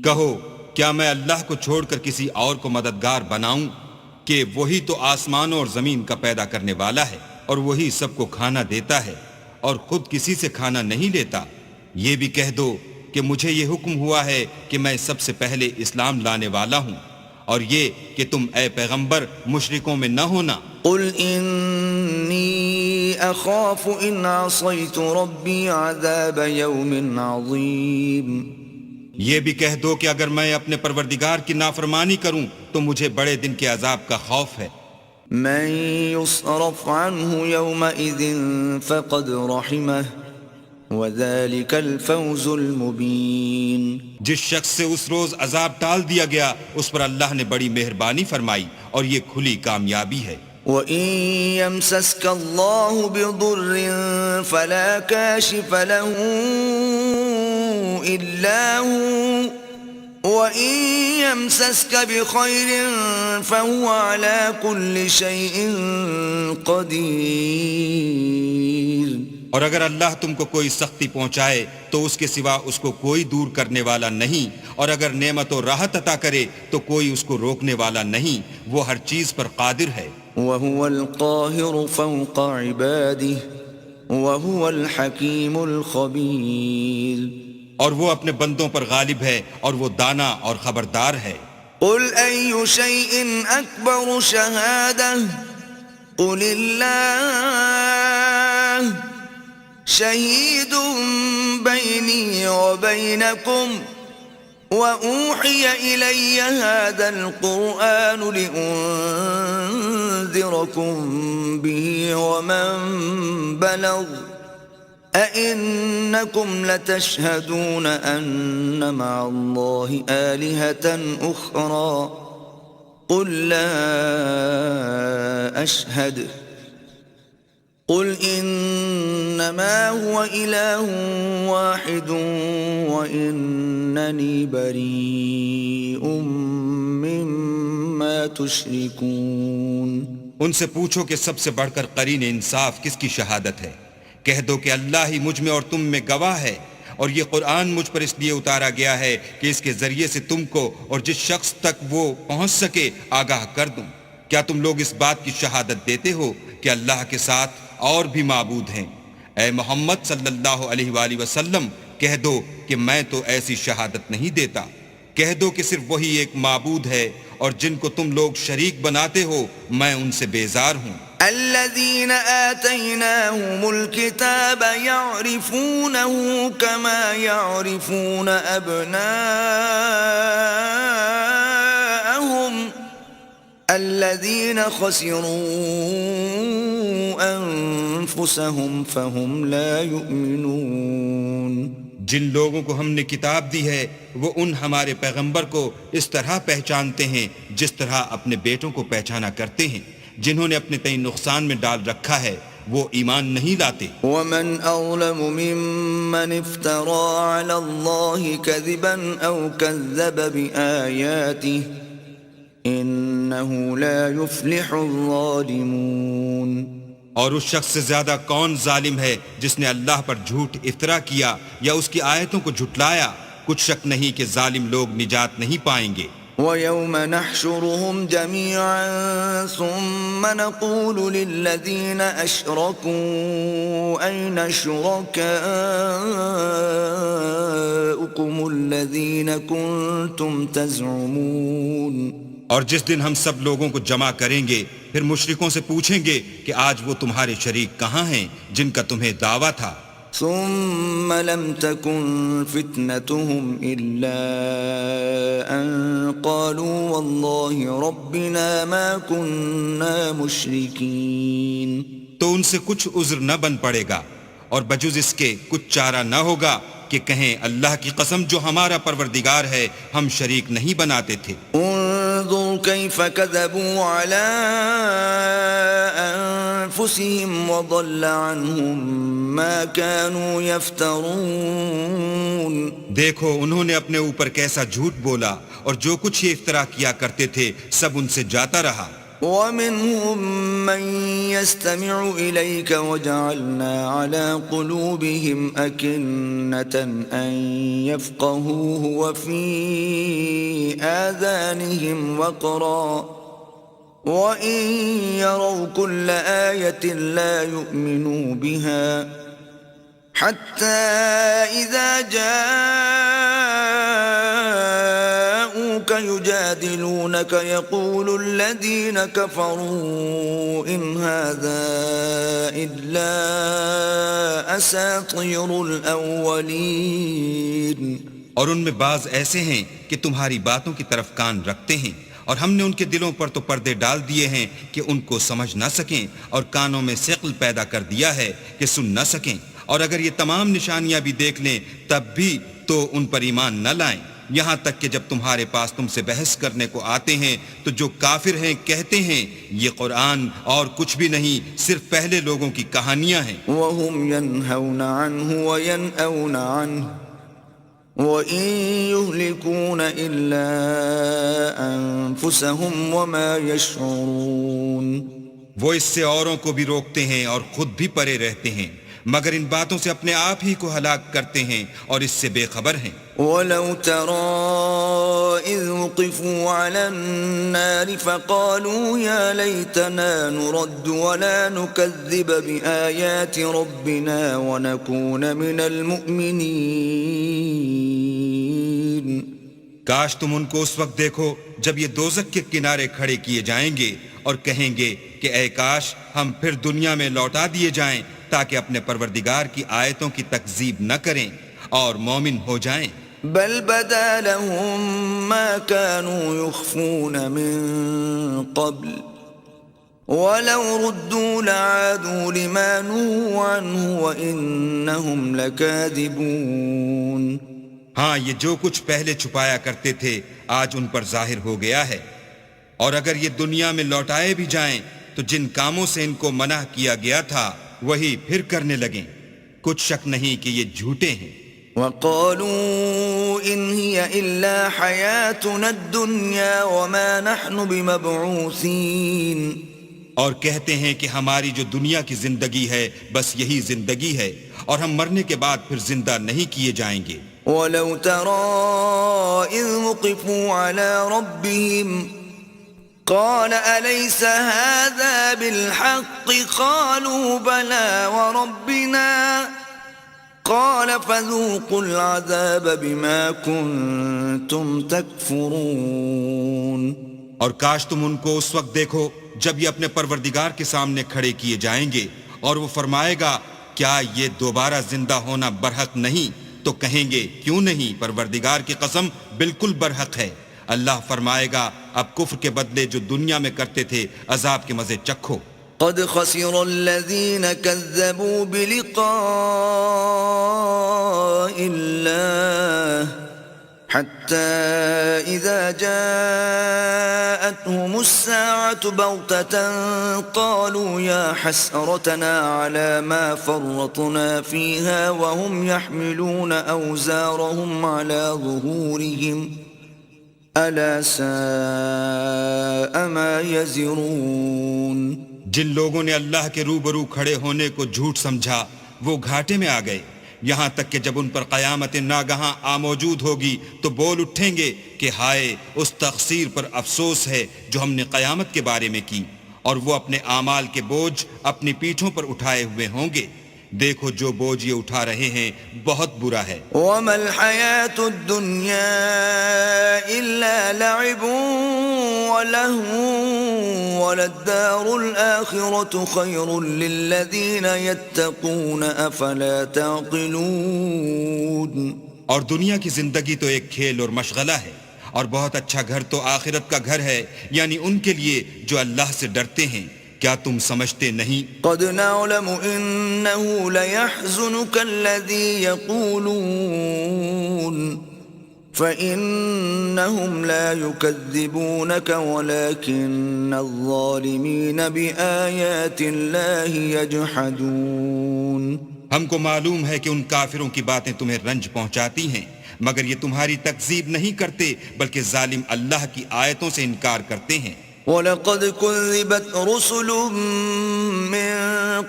کہو کیا میں اللہ کو چھوڑ کر کسی اور کو مددگار بناؤں کہ وہی تو آسمانوں اور زمین کا پیدا کرنے والا ہے، اور وہی سب کو کھانا دیتا ہے اور خود کسی سے کھانا نہیں لیتا۔ یہ بھی کہہ دو کہ مجھے یہ حکم ہوا ہے کہ میں سب سے پہلے اسلام لانے والا ہوں، اور یہ کہ تم اے پیغمبر مشرکوں میں نہ ہونا۔ قُلْ إِنِّي أَخَافُ إِنْ عَصَيْتُ رَبِّي عَذَابَ يَوْمٍ عَظِيمٍ۔ یہ بھی کہہ دو کہ اگر میں اپنے پروردگار کی نافرمانی کروں تو مجھے بڑے دن کے عذاب کا خوف ہے۔ مَن يُصْرَفْ عَنْهُ يَوْمَئِذٍ فَقَدْ رَحِمَهُ وَذَلِكَ الْفَوْزُ الْمُبِينُ۔ جس شخص سے اس روز عذاب ٹال دیا گیا اس پر اللہ نے بڑی مہربانی فرمائی اور یہ کھلی کامیابی ہے۔ وَإِن يَمْسَسْكَ اللَّهُ بِضُرٍّ فَلَا كَاشِفَ لَهُ إِلَّا هُوَ وَإِن يَمْسَسْكَ بِخَيْرٍ فَهُوَ عَلَى كُلِّ شَيْءٍ قَدِيرٌ۔ اور اگر اللہ تم کو کوئی سختی پہنچائے تو اس کے سوا اس کو کوئی دور کرنے والا نہیں، اور اگر نعمت و راحت عطا کرے تو کوئی اس کو روکنے والا نہیں، وہ ہر چیز پر قادر ہے۔ وهو القاهر فوق عباده وهو الحكيم الخبير اور وہ اپنے بندوں پر غالب ہے اور وہ دانا اور خبردار ہے۔ قل أي شيء أكبر شهادة قل الله شهيد بيني وبينكم وأوحي إلي هذا القرآن لأنذركم به ومن بلغ أئنكم لتشهدون أن مع الله آلهة أخرى قل لا أشهد قل إنما هو إله واحد وإنني بريء مما تشركون۔ ان سے پوچھو کہ سب سے بڑھ کر قرین انصاف کس کی شہادت ہے؟ کہہ دو کہ اللہ ہی مجھ میں اور تم میں گواہ ہے، اور یہ قرآن مجھ پر اس لیے اتارا گیا ہے کہ اس کے ذریعے سے تم کو اور جس شخص تک وہ پہنچ سکے آگاہ کر دوں۔ کیا تم لوگ اس بات کی شہادت دیتے ہو کہ اللہ کے ساتھ اور بھی معبود ہیں؟ اے محمد صلی اللہ علیہ وآلہ وسلم کہہ دو کہ میں تو ایسی شہادت نہیں دیتا۔ کہہ دو کہ صرف وہی ایک معبود ہے، اور جن کو تم لوگ شریک بناتے ہو میں ان سے بیزار ہوں۔ الذين آتيناهم الكتاب يعرفونه كما يعرفون أبناءهم الذين خسروا أنفسهم فهم لا يؤمنون۔ جن لوگوں کو ہم نے کتاب دی ہے وہ ان ہمارے پیغمبر کو اس طرح پہچانتے ہیں جس طرح اپنے بیٹوں کو پہچانا کرتے ہیں۔ جنہوں نے اپنے تئیں نقصان میں ڈال رکھا ہے وہ ایمان نہیں لاتے۔ ومن أظلم ممن افترى على الله كذبا أو كذب بآياته إنه لا يفلح الظالمون۔ اور اس شخص سے زیادہ کون ظالم ہے جس نے اللہ پر جھوٹ افطرا کیا یا اس کی آیتوں کو جھٹلایا؟ کچھ شک نہیں کہ ظالم لوگ نجات نہیں پائیں گے۔ وَيَوْمَ نَحْشُرُهُمْ جَمِيعًا ثُمَّ نَقُولُ لِلَّذِينَ أَشْرَكُوا أَيْنَ شُرَكَاؤُكُمُ الَّذِينَ كُنتُمْ تَزْعُمُونَ۔ اور جس دن ہم سب لوگوں کو جمع کریں گے پھر مشرکوں سے پوچھیں گے کہ آج وہ تمہارے شریک کہاں ہیں جن کا تمہیں دعویٰ تھا؟ ثم لم تكن فتنتهم إلا أن قالوا والله ربنا ما كنا مشركين۔ تو ان سے کچھ عذر نہ بن پڑے گا اور بجز اس کے کچھ چارہ نہ ہوگا کہ کہیں اللہ کی قسم جو ہمارا پروردگار ہے ہم شریک نہیں بناتے تھے۔ انظر كيف كذبوا على أنفسهم وضل عنهم ما كانوا يفترون۔ دیکھو انہوں نے اپنے اوپر کیسا جھوٹ بولا اور جو کچھ یہ افترا کیا کرتے تھے سب ان سے جاتا رہا۔ ومنهم من يستمع إليك وجعلنا على قلوبهم أكنة أن يفقهوه وفي آذانهم وقرا وإن يروا كل آية لا يؤمنوا بها حتى إذا جاءوك يجادلونك يقول الذين كفروا إن هذا إلا أساطير الأولين۔ اور ان میں بعض ایسے ہیں کہ تمہاری باتوں کی طرف کان رکھتے ہیں اور ہم نے ان کے دلوں پر تو پردے ڈال دیے ہیں کہ ان کو سمجھ نہ سکیں اور کانوں میں ثقل پیدا کر دیا ہے کہ سن نہ سکیں، اور اگر یہ تمام نشانیاں بھی دیکھ لیں تب بھی تو ان پر ایمان نہ لائیں، یہاں تک کہ جب تمہارے پاس تم سے بحث کرنے کو آتے ہیں تو جو کافر ہیں کہتے ہیں یہ قرآن اور کچھ بھی نہیں صرف پہلے لوگوں کی کہانیاں ہیں۔ وَهُمْ يَنْهَوْنَ عَنْهُ وَيَنْأَوْنَ عَنْهُ وَإِن يُهْلِكُونَ إِلَّا أَنفُسَهُمْ وَمَا يَشْعُرُونَ۔ وہ اس سے اوروں کو بھی روکتے ہیں اور خود بھی پرے رہتے ہیں مگر ان باتوں سے اپنے آپ ہی کو ہلاک کرتے ہیں اور اس سے بے خبر ہیں۔ وَلَوْ تَرَىٰ إِذْ وُقِفُوا عَلَى النَّارِ فَقَالُوا يَا لَيْتَنَا نُرَدُّ وَلَا نُكَذِّبَ بِآيَاتِ رَبِّنَا وَنَكُونَ مِنَ الْمُؤْمِنِينَ۔ کاش تم ان کو اس وقت دیکھو جب یہ دوزخ کے کنارے کھڑے کیے جائیں گے اور کہیں گے کہ اے کاش ہم پھر دنیا میں لوٹا دیے جائیں تاکہ اپنے پروردگار کی آیتوں کی تکذیب نہ کریں اور مومن ہو جائیں۔ بل بدا لهم ما كانوا يخفون من قبل ولو ردوا لعادوا لما نهوا عنه وإنهم لكاذبون۔ ہاں یہ جو کچھ پہلے چھپایا کرتے تھے آج ان پر ظاہر ہو گیا ہے، اور اگر یہ دنیا میں لوٹائے بھی جائیں تو جن کاموں سے ان کو منع کیا گیا تھا وہی پھر کرنے لگیں، کچھ شک نہیں کہ یہ جھوٹے ہیں۔ وَقَالُوا إِنْ هِيَ إِلَّا حَيَاتُنَا الدُّنْيَا وَمَا نَحْنُ بِمَبْعُوثِينَ، اور کہتے ہیں کہ ہماری جو دنیا کی زندگی ہے بس یہی زندگی ہے اور ہم مرنے کے بعد پھر زندہ نہیں کیے جائیں گے۔ وَلَوْ تَرَىٰ إِذْ وُقِفُوا عَلَىٰ رَبِّهِمْ قَالَ أَلَيْسَ هَٰذَا بِالْحَقِّ قَالُوا بَلَىٰ وَرَبِّنَا قَالَ فَذُوقُوا الْعَذَابَ بِمَا كُنتُمْ تَكْفُرُونَ۔ اور کاش تم ان کو اس وقت دیکھو جب یہ اپنے پروردگار کے سامنے کھڑے کیے جائیں گے اور وہ فرمائے گا کیا یہ دوبارہ زندہ ہونا برحق نہیں؟ تو کہیں گے کیوں نہیں، پروردگار کی قسم بالکل برحق ہے۔ اللہ فرمائے گا اب کفر کے بدلے جو دنیا میں کرتے تھے عذاب کے مزے چکھو۔ قد خسر الذين كذبوا بلقاء الله حتى إذا جاءتهم الساعة بغتة قالوا يا حسرتنا على ما فرطنا فيها وهم يحملون أوزارهم على ظهورهم ألا ساء ما يزرون۔ جن لوگوں نے اللہ کے روبرو کھڑے ہونے کو جھوٹ سمجھا وہ گھاٹے میں آ گئے، یہاں تک کہ جب ان پر قیامت ناگہاں موجود ہوگی تو بول اٹھیں گے کہ ہائے اس تقصیر پر افسوس ہے جو ہم نے قیامت کے بارے میں کی، اور وہ اپنے اعمال کے بوجھ اپنی پیٹھوں پر اٹھائے ہوئے ہوں گے۔ دیکھو جو بوجھ یہ اٹھا رہے ہیں بہت برا ہے۔ وَمَا الْحَيَاةُ الدُّنْيَا إِلَّا لَعِبٌ وَلَهْوٌ وَلَلدَّارُ الْآخِرَةُ خَيْرٌ لِّلَّذِينَ يَتَّقُونَ أَفَلَا تَعْقِلُونَ۔ اور دنیا کی زندگی تو ایک کھیل اور مشغلہ ہے، اور بہت اچھا گھر تو آخرت کا گھر ہے، یعنی ان کے لیے جو اللہ سے ڈرتے ہیں۔ کیا تم سمجھتے نہیں؟ قد نعلم إنه ليحزنك الذي يقولون فإنهم لا يكذبونك ولكن الظالمين بآيات الله يجحدون۔ ہم کو معلوم ہے کہ ان کافروں کی باتیں تمہیں رنج پہنچاتی ہیں، مگر یہ تمہاری تکذیب نہیں کرتے بلکہ ظالم اللہ کی آیتوں سے انکار کرتے ہیں۔ وَلَقَدْ كُذِّبَتْ رُسُلٌ مِّن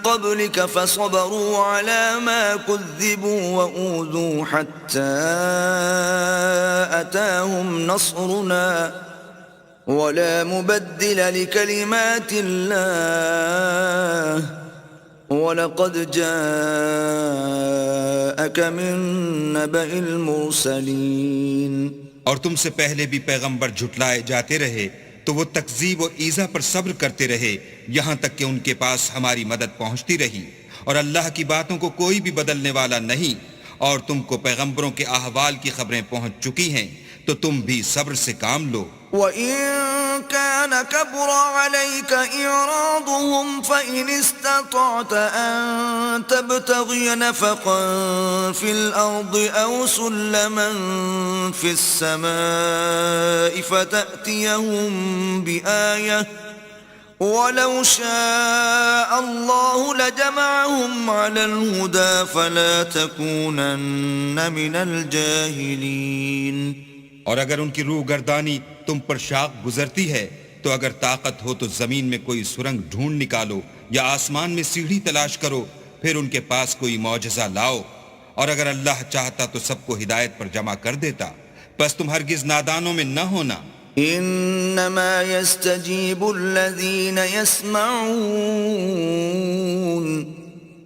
قَبْلِكَ فَصَبَرُوا عَلَى مَا كُذِّبُوا وَأُوذُوا حَتَّى أَتَاهُمْ نَصْرُنَا وَلَا مُبَدِّلَ لِكَلِمَاتِ اللَّهِ وَلَقَدْ جَاءَكَ مِن نَّبَإِ الْمُرْسَلِينَ۔ اور تم سے پہلے بھی پیغمبر جھٹلائے جاتے رہے تو وہ تکذیب و ایذا پر صبر کرتے رہے یہاں تک کہ ان کے پاس ہماری مدد پہنچتی رہی، اور اللہ کی باتوں کو کوئی بھی بدلنے والا نہیں، اور تم کو پیغمبروں کے احوال کی خبریں پہنچ چکی ہیں تو تم بھی صبر سے کام لو۔ وَإِن كَانَ كَبُرَ عَلَيْكَ إِعْرَاضُهُمْ فَإِنِ اسْتَطَعْتَ أَن تَبْتَغِيَ نَفَقًا فِي الْأَرْضِ أَوْ سُلَّمًا فِي السَّمَاءِ فَتَأْتِيَهُم بِآيَةٍ وَلَوْ شَاءَ اللَّهُ لَجَمَعَهُمْ عَلَى الْهُدَى فَلَا تَكُونَنَّ مِنَ الْجَاهِلِينَ۔ اور اگر ان کی روح گردانی تم پر شاق گزرتی ہے تو اگر طاقت ہو تو زمین میں کوئی سرنگ ڈھونڈ نکالو یا آسمان میں سیڑھی تلاش کرو پھر ان کے پاس کوئی معجزہ لاؤ، اور اگر اللہ چاہتا تو سب کو ہدایت پر جمع کر دیتا، بس تم ہرگز نادانوں میں نہ ہونا۔ انما يستجيب الذين يسمعون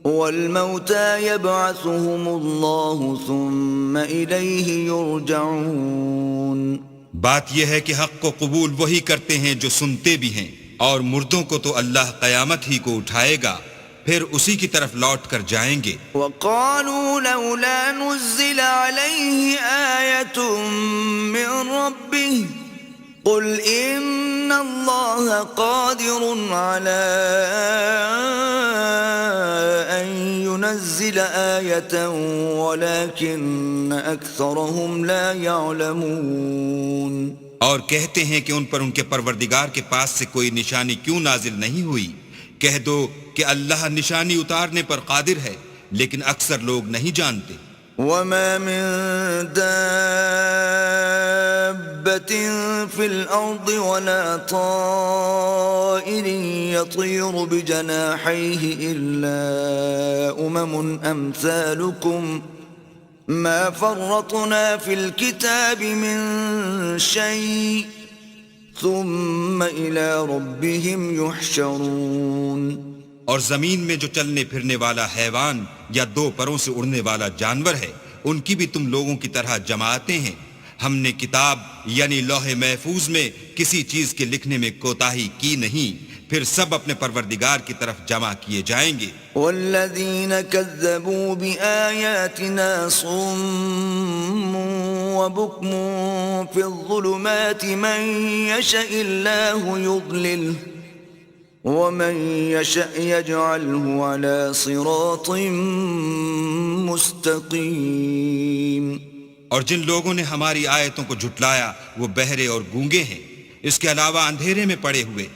والموتى يبعثهم الله ثم إليه يرجعون۔ بات یہ ہے کہ حق کو قبول وہی کرتے ہیں جو سنتے بھی ہیں، اور مردوں کو تو اللہ قیامت ہی کو اٹھائے گا، پھر اسی کی طرف لوٹ کر جائیں گے۔ وقالوا لولا نزل عليه آية من ربه قل إن الله قادر على أن ينزل آية ولكن أكثرهم لا يعلمون۔ اور کہتے ہیں کہ ان پر ان کے پروردگار کے پاس سے کوئی نشانی کیوں نازل نہیں ہوئی؟ کہہ دو کہ اللہ نشانی اتارنے پر قادر ہے، لیکن اکثر لوگ نہیں جانتے۔ وما من دابة في الأرض ولا طائر يطير بجناحيه إلا أمثالكم ما فرطنا في الكتاب من شيء ثم إلى ربهم يحشرون۔ اور زمین میں جو چلنے پھرنے والا حیوان یا دو پروں سے اڑنے والا جانور ہے، ان کی بھی تم لوگوں کی طرح جماعتیں ہیں۔ ہم نے کتاب یعنی لوح محفوظ میں کسی چیز کے لکھنے میں کوتاہی کی نہیں، پھر سب اپنے پروردگار کی طرف جمع کیے جائیں گے۔ والذین کذبوا بآیاتنا صم وبکم فی الظلمات من یشاء اللہ یضللہ ومن يشأ يجعله على صراط مستقيم۔ اور جن لوگوں نے ہماری آیتوں کو جھٹلایا وہ بہرے اور گونگے ہیں، اس کے علاوہ اندھیرے میں پڑے ہوئے۔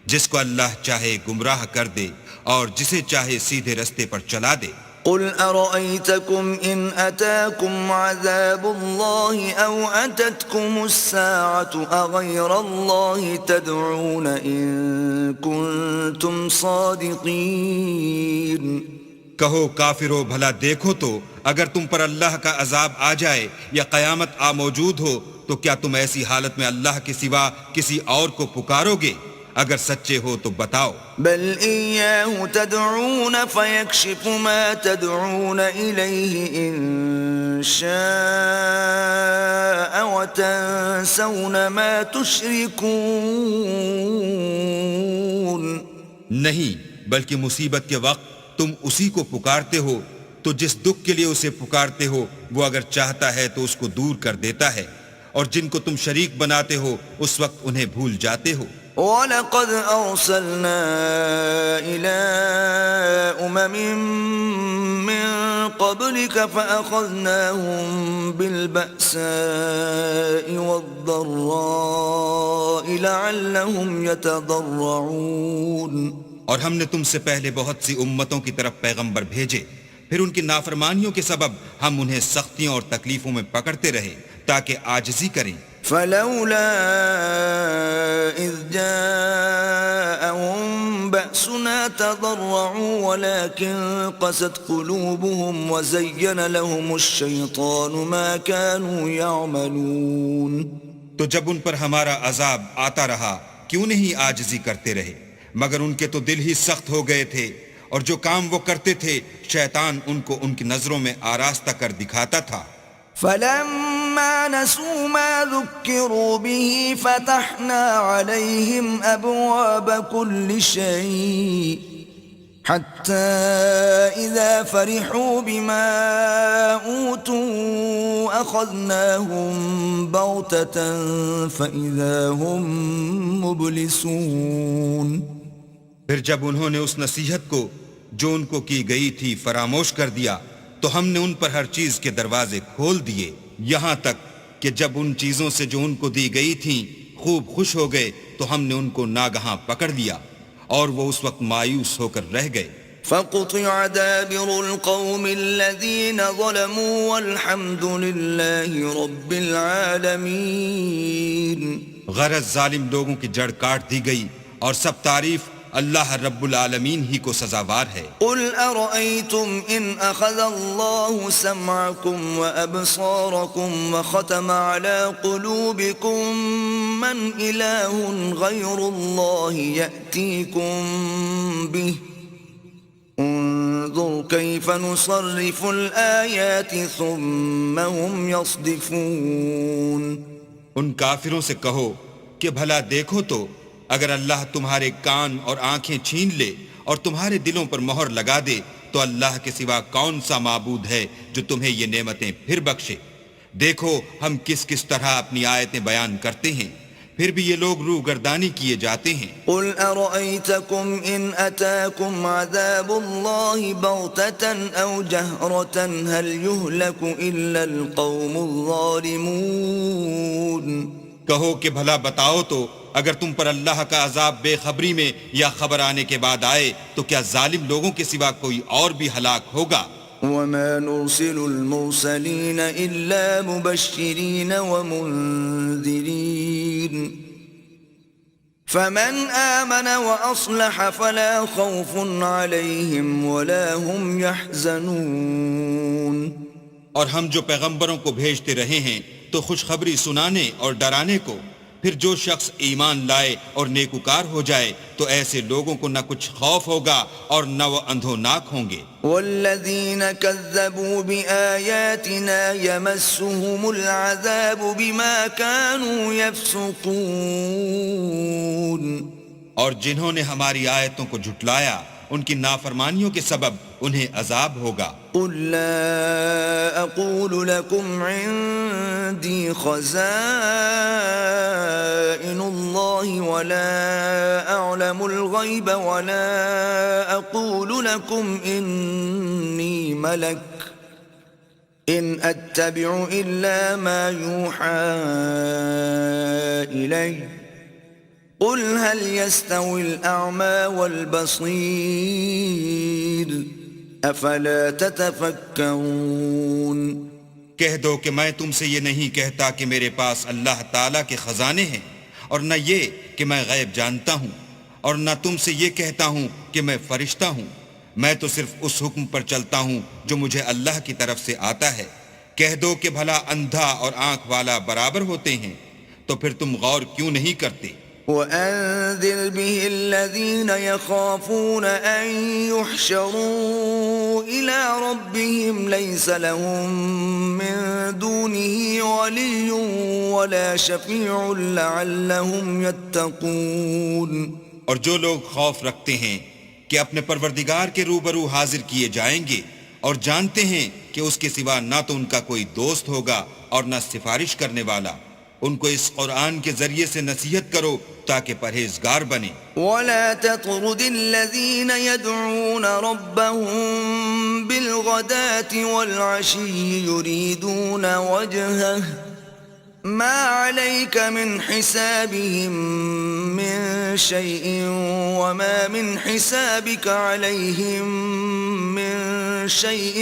جس کو اللہ چاہے گمراہ کر دے اور جسے چاہے سیدھے رستے پر چلا دے۔ قل أرأيتكم إن أتاكم عذاب الله أو أتتكم الساعة أغير الله تدعون إن كنتم صادقين۔ کہو کافرو بھلا دیکھو تو اگر تم پر اللہ کا عذاب آ جائے یا قیامت آ موجود ہو تو کیا تم ایسی حالت میں اللہ کے سوا کسی اور کو پکارو گے؟ اگر سچے ہو تو بتاؤ۔ بل إياه تدعون فيكشف ما تدعون إليه إن شاء وتنسون ما تشركون۔ نہیں، بلکہ مصیبت کے وقت تم اسی کو پکارتے ہو، تو جس دکھ کے لیے اسے پکارتے ہو وہ اگر چاہتا ہے تو اس کو دور کر دیتا ہے، اور جن کو تم شریک بناتے ہو اس وقت انہیں بھول جاتے ہو۔ وَلَقَدْ أَرْسَلْنَا إِلَىٰ مِّن قَبْلِكَ فَأَخَذْنَاهُم بِالْبَأْسَاءِ وَالضَّرَّاءِ لَعَلَّهُمْ يَتَضَرَّعُونَ۔ اور ہم نے تم سے پہلے بہت سی امتوں کی طرف پیغمبر بھیجے، پھر ان کی نافرمانیوں کے سبب ہم انہیں سختیوں اور تکلیفوں میں پکڑتے رہے تاکہ عاجزی کریں۔ فلولا إذ جاءهم بأسنا تضرعوا ولكن قست قلوبهم وزين لهم الشيطان ما كانوا يعملون۔ تو جب ان پر ہمارا عذاب آتا رہا کیوں نہیں عاجزی کرتے رہے، مگر ان کے تو دل ہی سخت ہو گئے تھے، اور جو کام وہ کرتے تھے شیطان ان کو ان کی نظروں میں آراستہ کر دکھاتا تھا۔ فلما نسوا ما ذكروا به فتحنا عليهم أبواب كل شيء حتى إذا فرحوا بما أوتوا أخذناهم بغتة فإذا هم مبلسون۔ پھر جب انہوں نے اس نصیحت کو جو ان کو کی گئی تھی فراموش کر دیا تو ہم نے ان پر ہر چیز کے دروازے کھول دیے، یہاں تک کہ جب ان چیزوں سے جو ان کو دی گئی تھیں خوب خوش ہو گئے تو ہم نے ان کو ناگہاں پکڑ لیا اور وہ اس وقت مایوس ہو کر رہ گئے۔ فقطع دابر القوم الذين ظلموا والحمد لله رب العالمين۔ غرض ظالم لوگوں کی جڑ کاٹ دی گئی اور سب تعریف اللہ رب العالمین ہی کو سزاوار ہے۔ قل أرأيتم إن أخذ الله سمعكم وأبصاركم وختم على قلوبكم من إله غير الله يأتيكم به انظر كيف نصرف الآيات ثم هم يصدفون۔ ان کافروں سے کہو کہ بھلا دیکھو تو اگر اللہ تمہارے کان اور آنکھیں چھین لے اور تمہارے دلوں پر مہر لگا دے تو اللہ کے سوا کون سا معبود ہے جو تمہیں یہ نعمتیں پھر بخشے۔ دیکھو ہم کس کس طرح اپنی آیتیں بیان کرتے ہیں، پھر بھی یہ لوگ روح گردانی کیے جاتے ہیں۔ قل أرأيتكم إن أتاكم عذاب الله بغتة أو جهرة هل يهلك إلا القوم الظالمون۔ کہو کہ بھلا بتاؤ تو اگر تم پر اللہ کا عذاب بے خبری میں یا خبر آنے کے بعد آئے تو کیا ظالم لوگوں کے سوا کوئی اور بھی ہلاک ہوگا؟ وما نرسل المرسلين إلا مبشرين ومنذرين فمن آمن وأصلح فلا خوف عليهم ولا هم يحزنون۔ اور ہم جو پیغمبروں کو بھیجتے رہے ہیں تو خوشخبری سنانے اور ڈرانے کو، پھر جو شخص ایمان لائے اور نیکوکار ہو جائے تو ایسے لوگوں کو نہ کچھ خوف ہوگا اور نہ وہ اندھوناک ہوں گے۔ والذين كذبوا بآياتنا يمسهم العذاب بما كانوا يفسقون۔ اور جنہوں نے ہماری آیتوں کو جھٹلایا ان کی نافرمانیوں کے سبب انہیں عذاب ہوگا۔ قل لا أقول لكم عندي خزائن الله ولا أعلم الغيب ولا أقول لكم إني ملك إن أتبع إلا ما يوحى إلي قل هل يستوي الأعمى والبصير افلا تتفکرون۔ کہہ دو کہ میں تم سے یہ نہیں کہتا کہ میرے پاس اللہ تعالیٰ کے خزانے ہیں، اور نہ یہ کہ میں غیب جانتا ہوں، اور نہ تم سے یہ کہتا ہوں کہ میں فرشتہ ہوں۔ میں تو صرف اس حکم پر چلتا ہوں جو مجھے اللہ کی طرف سے آتا ہے۔ کہہ دو کہ بھلا اندھا اور آنکھ والا برابر ہوتے ہیں، تو پھر تم غور کیوں نہیں کرتے؟ وَأَنذِرْ بِهِ الَّذِينَ يَخَافُونَ أَن يُحْشَرُوا إِلَىٰ رَبِّهِمْ لَيْسَ لَهُم مِّن دُونِهِ وَلِيٌّ وَلَا شَفِيعٌ لَّعَلَّهُمْ يَتَّقُونَ۔ اور جو لوگ خوف رکھتے ہیں کہ اپنے پروردگار کے روبرو حاضر کیے جائیں گے اور جانتے ہیں کہ اس کے سوا نہ تو ان کا کوئی دوست ہوگا اور نہ سفارش کرنے والا، ان کو اس قرآن کے ذریعے سے نصیحت کرو تاکہ پرہیزگار بنے۔ وَلَا تَطْرُدِ الَّذِينَ يَدْعُونَ رَبَّهُم بِالْغَدَاةِ وَالْعَشِيِّ يُرِيدُونَ وَجْهَهُ مَا عَلَيْكَ مِنْ حِسَابِهِم مِّن شَيْءٍ وَمَا مِنْ حِسَابِكَ عَلَيْهِم مِّن شَيْءٍ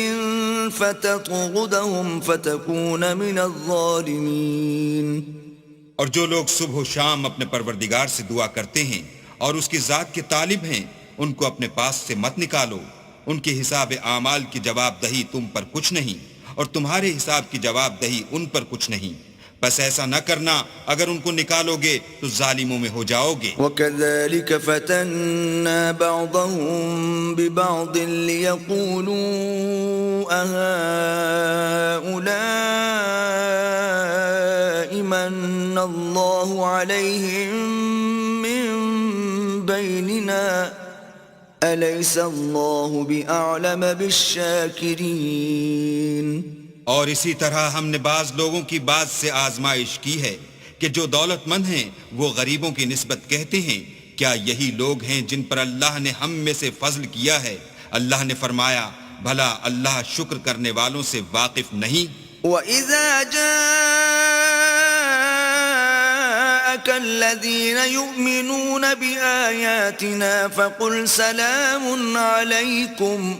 فَتَطْرُدَهُمْ فَتَكُونَ مِنَ الظَّالِمِينَ۔ اور جو لوگ صبح و شام اپنے پروردگار سے دعا کرتے ہیں اور اس کی ذات کے طالب ہیں، ان کو اپنے پاس سے مت نکالو۔ ان کے حساب اعمال کی جواب دہی تم پر کچھ نہیں، اور تمہارے حساب کی جواب دہی ان پر کچھ نہیں۔ بس ایسا نہ کرنا، اگر ان کو نکالو گے تو ظالموں میں ہو جاؤ گے۔ وَكَذَلِكَ فَتَنَّا بَعْضَهُم بِبَعْضٍ لِيَقُولُوا أَهَٰؤُلَاءِ مَنَّ اللَّهُ عَلَيْهِم مِّن بَيْنِنَا أَلَيْسَ اللَّهُ بِأَعْلَمَ بِالشَّاكِرِينَ۔ اور اسی طرح ہم نے بعض لوگوں کی بعض سے آزمائش کی ہے کہ جو دولت مند ہیں وہ غریبوں کی نسبت کہتے ہیں کیا یہی لوگ ہیں جن پر اللہ نے ہم میں سے فضل کیا ہے؟ اللہ نے فرمایا بھلا اللہ شکر کرنے والوں سے واقف نہیں؟ وَإِذَا جَاءَكَ الَّذِينَ يُؤْمِنُونَ بِآيَاتِنَا فَقُلْ سَلَامٌ عَلَيْكُمْ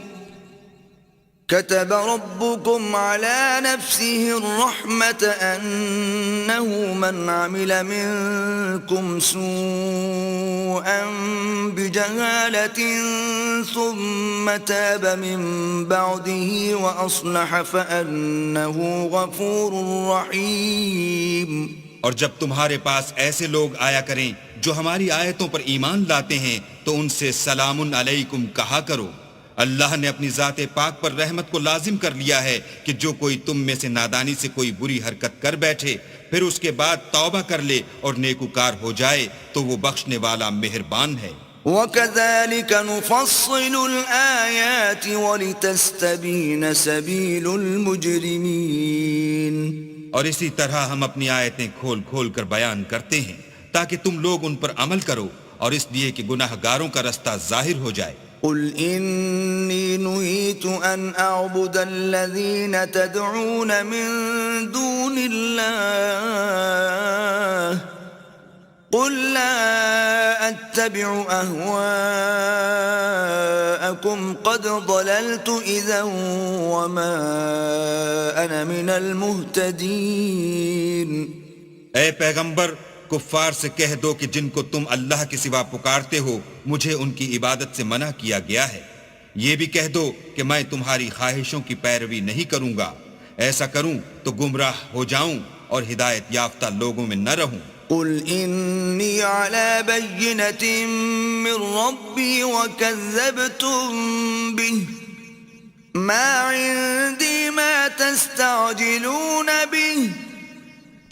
كتب ربكم على نفسه الرحمة أنه من عمل منكم سوءا بجهالة ثم تاب من بعده وأصلح فأنه غفور رحيم۔ اور جب تمہارے پاس ایسے لوگ آیا کریں جو ہماری آیتوں پر ایمان لاتے ہیں تو ان سے سلام علیکم کہا کرو۔ اللہ نے اپنی ذات پاک پر رحمت کو لازم کر لیا ہے کہ جو کوئی تم میں سے نادانی سے کوئی بری حرکت کر بیٹھے پھر اس کے بعد توبہ کر لے اور نیکوکار ہو جائے تو وہ بخشنے والا مہربان ہے۔ وَكَذَلِكَ نُفَصِّلُ الْآيَاتِ وَلِتَسْتَبِينَ سَبِيلُ الْمُجْرِمِينَ۔ اور اسی طرح ہم اپنی آیتیں کھول کھول کر بیان کرتے ہیں تاکہ تم لوگ ان پر عمل کرو اور اس لیے کہ گناہ گاروں کا رستہ ظاہر ہو جائے۔ قُلْ إِنِّي نُهِيتُ أَنْ أَعْبُدَ الَّذِينَ تَدْعُونَ مِن دُونِ اللَّهِ قُلْ لَا أَتَّبِعُ أَهْوَاءَكُمْ قَدْ ضَلَلْتُ إِذًا وَمَا أَنَا مِنَ الْمُهْتَدِينَ۔ اے پیغمبر کفار سے کہہ دو کہ جن کو تم اللہ کے سوا پکارتے ہو مجھے ان کی عبادت سے منع کیا گیا ہے۔ یہ بھی کہہ دو کہ میں تمہاری خواہشوں کی پیروی نہیں کروں گا، ایسا کروں تو گمراہ ہو جاؤں اور ہدایت یافتہ لوگوں میں نہ رہوں۔ قل إني على بينة من ربي وكذبتم به ما عندي ما تستعجلون به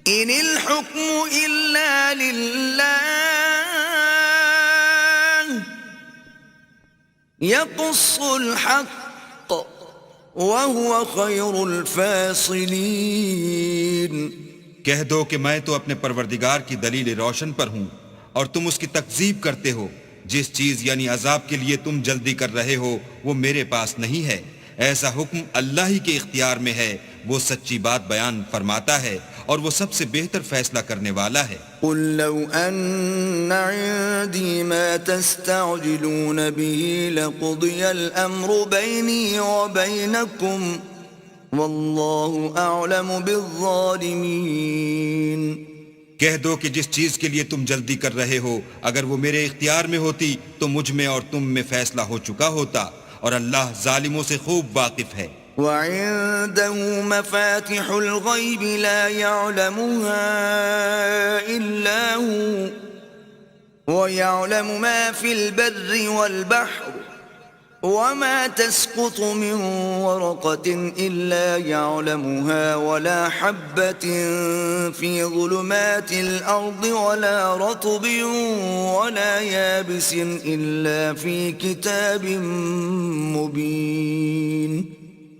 إن الحكم إلا لله يقص الحق وهو خير الفاصلين۔ کہہ دو کہ میں تو اپنے پروردگار کی دلیل روشن پر ہوں اور تم اس کی تکذیب کرتے ہو۔ جس چیز یعنی عذاب کے لیے تم جلدی کر رہے ہو وہ میرے پاس نہیں ہے، ایسا حکم اللہ ہی کے اختیار میں ہے، وہ سچی بات بیان فرماتا ہے اور وہ سب سے بہتر فیصلہ کرنے والا ہے۔ قل لو أن عندي ما تستعجلون به لقضي الأمر بيني وبينكم واللہ اعلم بالظالمین۔ کہہ دو کہ جس چیز کے لیے تم جلدی کر رہے ہو اگر وہ میرے اختیار میں ہوتی تو مجھ میں اور تم میں فیصلہ ہو چکا ہوتا اور اللہ ظالموں سے خوب واقف ہے۔ وعنده مفاتح الغیب لا يعلمها الا هو ويعلم ما في البر والبحر وما تسقط من ورقة إلا يعلمها ولا حبة في ظلمات الأرض ولا رطب ولا يابس إلا في كتاب مبين۔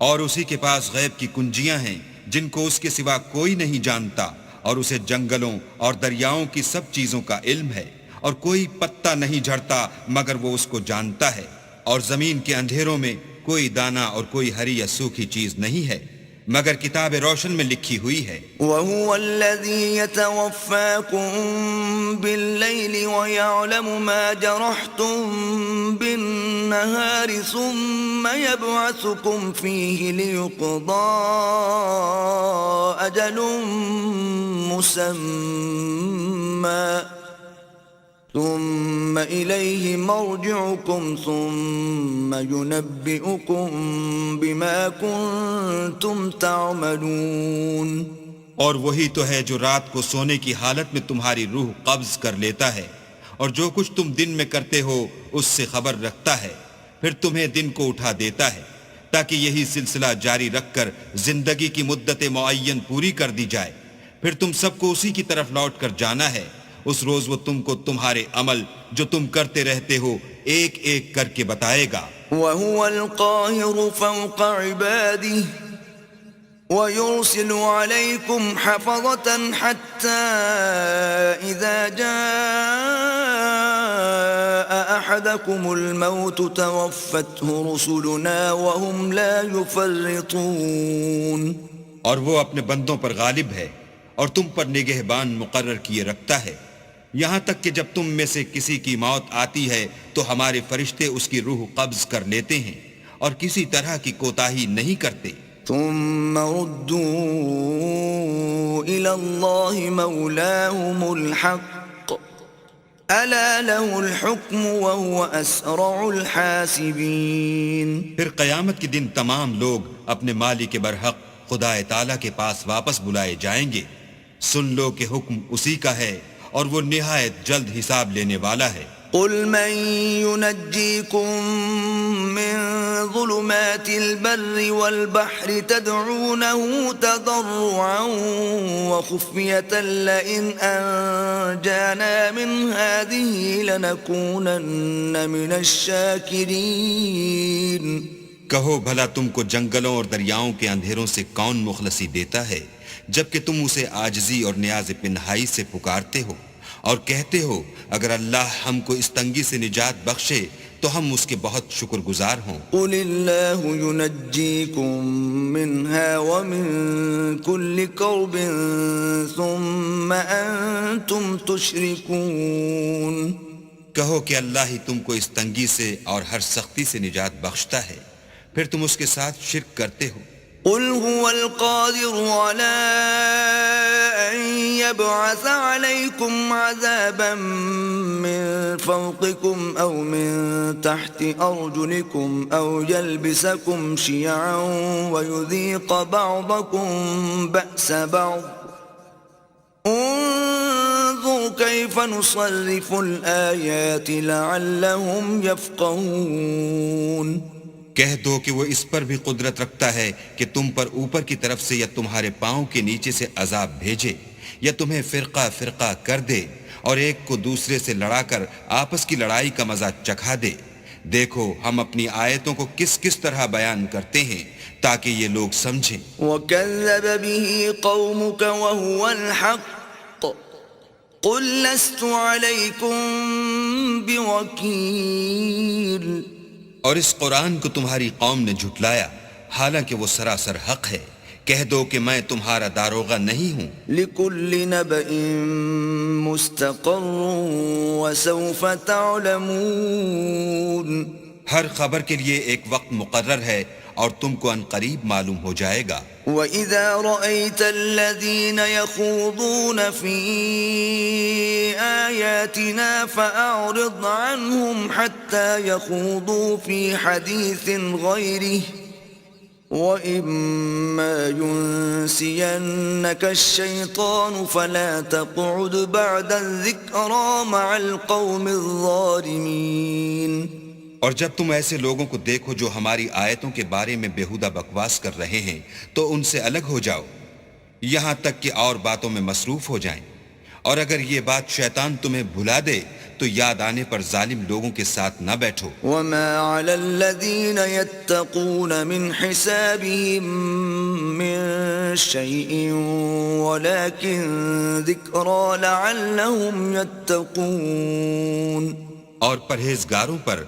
اور اسی کے پاس غیب کی کنجیاں ہیں جن کو اس کے سوا کوئی نہیں جانتا، اور اسے جنگلوں اور دریاؤں کی سب چیزوں کا علم ہے، اور کوئی پتا نہیں جھڑتا مگر وہ اس کو جانتا ہے، اور زمین کے اندھیروں میں کوئی دانہ اور کوئی ہری یا سوکھی چیز نہیں ہے مگر کتاب روشن میں لکھی ہوئی ہے۔ وَهُوَ الَّذِي يَتَوَفَّاكُم بِاللَّيْلِ وَيَعْلَمُ مَا جَرَحْتُم بِالنَّهَارِ ثُمَّ يَبْعَثُكُمْ فِيهِ لِيُقْضَىٰ أَجَلٌ مُّسَمًّى ثم إليه مرجعكم ثم ينبئكم بما كنتم تعملون۔ اور وہی تو ہے جو رات کو سونے کی حالت میں تمہاری روح قبض کر لیتا ہے اور جو کچھ تم دن میں کرتے ہو اس سے خبر رکھتا ہے، پھر تمہیں دن کو اٹھا دیتا ہے تاکہ یہی سلسلہ جاری رکھ کر زندگی کی مدت معین پوری کر دی جائے، پھر تم سب کو اسی کی طرف لوٹ کر جانا ہے۔ اس روز وہ تم کو تمہارے عمل جو تم کرتے رہتے ہو ایک ایک کر کے بتائے گا۔ وَهُوَ الْقَاهِرُ فَوْقَ عِبَادِهِ وَيُرْسِلُ عَلَيْكُمْ حَفَظَةً حَتَّى إِذَا جَاءَ أَحَدَكُمُ الْمَوْتُ تَوَفَّتْهُ رُسُلُنَا وَهُمْ لَا يُفَرِّطُونَ۔ اور وہ اپنے بندوں پر غالب ہے اور تم پر نگہبان مقرر کیے رکھتا ہے، یہاں تک کہ جب تم میں سے کسی کی موت آتی ہے تو ہمارے فرشتے اس کی روح قبض کر لیتے ہیں اور کسی طرح کی کوتاہی نہیں کرتے. ثم ردوا إلى الله مولاهم الحق ألا له الحكم وهو أسرع الحاسبين. پھر قیامت کے دن تمام لوگ اپنے مالک برحق خدا تعالیٰ کے پاس واپس بلائے جائیں گے. سن لو کہ حکم اسی کا ہے اور وہ نہایت جلد حساب لینے والا ہے. قل من ينجيكم من ظلمات البر والبحر تدعونه تضرعا وخفية لئن أنجانا من هذه لنكونن من الشاكرين. کہو بھلا تم کو جنگلوں اور دریاؤں کے اندھیروں سے کون مخلصی دیتا ہے جبکہ تم اسے عاجزی اور نیاز پنہائی سے پکارتے ہو اور کہتے ہو اگر اللہ ہم کو اس تنگی سے نجات بخشے تو ہم اس کے بہت شکر گزار ہوں. قل اللہ ينجيكم منها ومن كل كرب ثم أنتم تشركون. کہو کہ اللہ ہی تم کو اس تنگی سے اور ہر سختی سے نجات بخشتا ہے پھر تم اس کے ساتھ شرک کرتے ہو. قل هو القادر على أن يبعث عليكم عذابا من فوقكم أو من تحت أرجلكم أو يلبسكم شيعا ويذيق بعضكم بأس بعض انظر كيف نصرف الآيات لعلهم يفقهون. کہہ دو کہ وہ اس پر بھی قدرت رکھتا ہے کہ تم پر اوپر کی طرف سے یا تمہارے پاؤں کے نیچے سے عذاب بھیجے یا تمہیں فرقہ فرقہ کر دے اور ایک کو دوسرے سے لڑا کر آپس کی لڑائی کا مزہ چکھا دے. دیکھو ہم اپنی آیتوں کو کس کس طرح بیان کرتے ہیں تاکہ یہ لوگ سمجھیں. وَكَذَّبَ بِهِ قَوْمُكَ وَهُوَ الْحَقُّ قُلْ لَسْتُ عَلَيْكُمْ بِوَكِيلٍ. اور اس قرآن کو تمہاری قوم نے جھٹلایا حالانکہ وہ سراسر حق ہے. کہہ دو کہ میں تمہارا داروغہ نہیں ہوں. لِكُلِّ نَبَإٍ مُسْتَقَرٌّ وَسَوْفَ تَعْلَمُونَ. ہر خبر کے لیے ایک وقت مقرر ہے اور تم کو ان قریب معلوم ہو جائے گا. وَإِذَا رَأَيْتَ الَّذِينَ يَخُوضُونَ فِي آيَاتِنَا فَأَعْرِضْ عَنْهُمْ حَتَّى يَخُوضُوا فِي حَدِيثٍ غَيْرِهِ وَإِمَّا يُنْسِيَنَّكَ الشَّيْطَانُ فَلَا تَقْعُدْ بَعْدَ الذِّكْرَى مَعَ الْقَوْمِ الظَّالِمِينَ. اور جب تم ایسے لوگوں کو دیکھو جو ہماری آیتوں کے بارے میں بیہودہ بکواس کر رہے ہیں تو ان سے الگ ہو جاؤ یہاں تک کہ اور باتوں میں مصروف ہو جائیں. اور اگر یہ بات شیطان تمہیں بھلا دے تو یاد آنے پر ظالم لوگوں کے ساتھ نہ بیٹھو. وَمَا عَلَى الَّذِينَ يَتَّقُونَ مِنْ حِسَابِهِمْ مِنْ شَيْءٍ وَلَكِنْ ذِكْرَى لَعَلَّهُمْ يَتَّقُونَ. اور پرہیزگاروں پر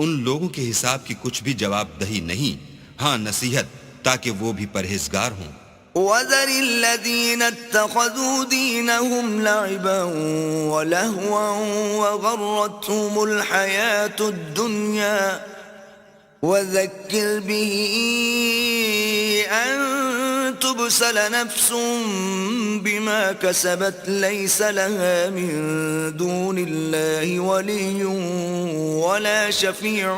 ان لوگوں کے حساب کی کچھ بھی جواب دہی نہیں، ہاں نصیحت تاکہ وہ بھی پرہیزگار ہوں. وَذَرِ الَّذِينَ اتَّخَذُوا دِينَهُمْ لَعِبًا وَلَهْوًا وَغَرَّتْهُمُ الْحَيَاةُ الدُّنْيَا وَذَكِّرْ بِهِ أَن تُبْسَلَ نَفْسٌ بِمَا كَسَبَتْ لَيْسَ لَهَا مِن دُونِ اللَّهِ وَلِيٌّ وَلَا شَفِيعٌ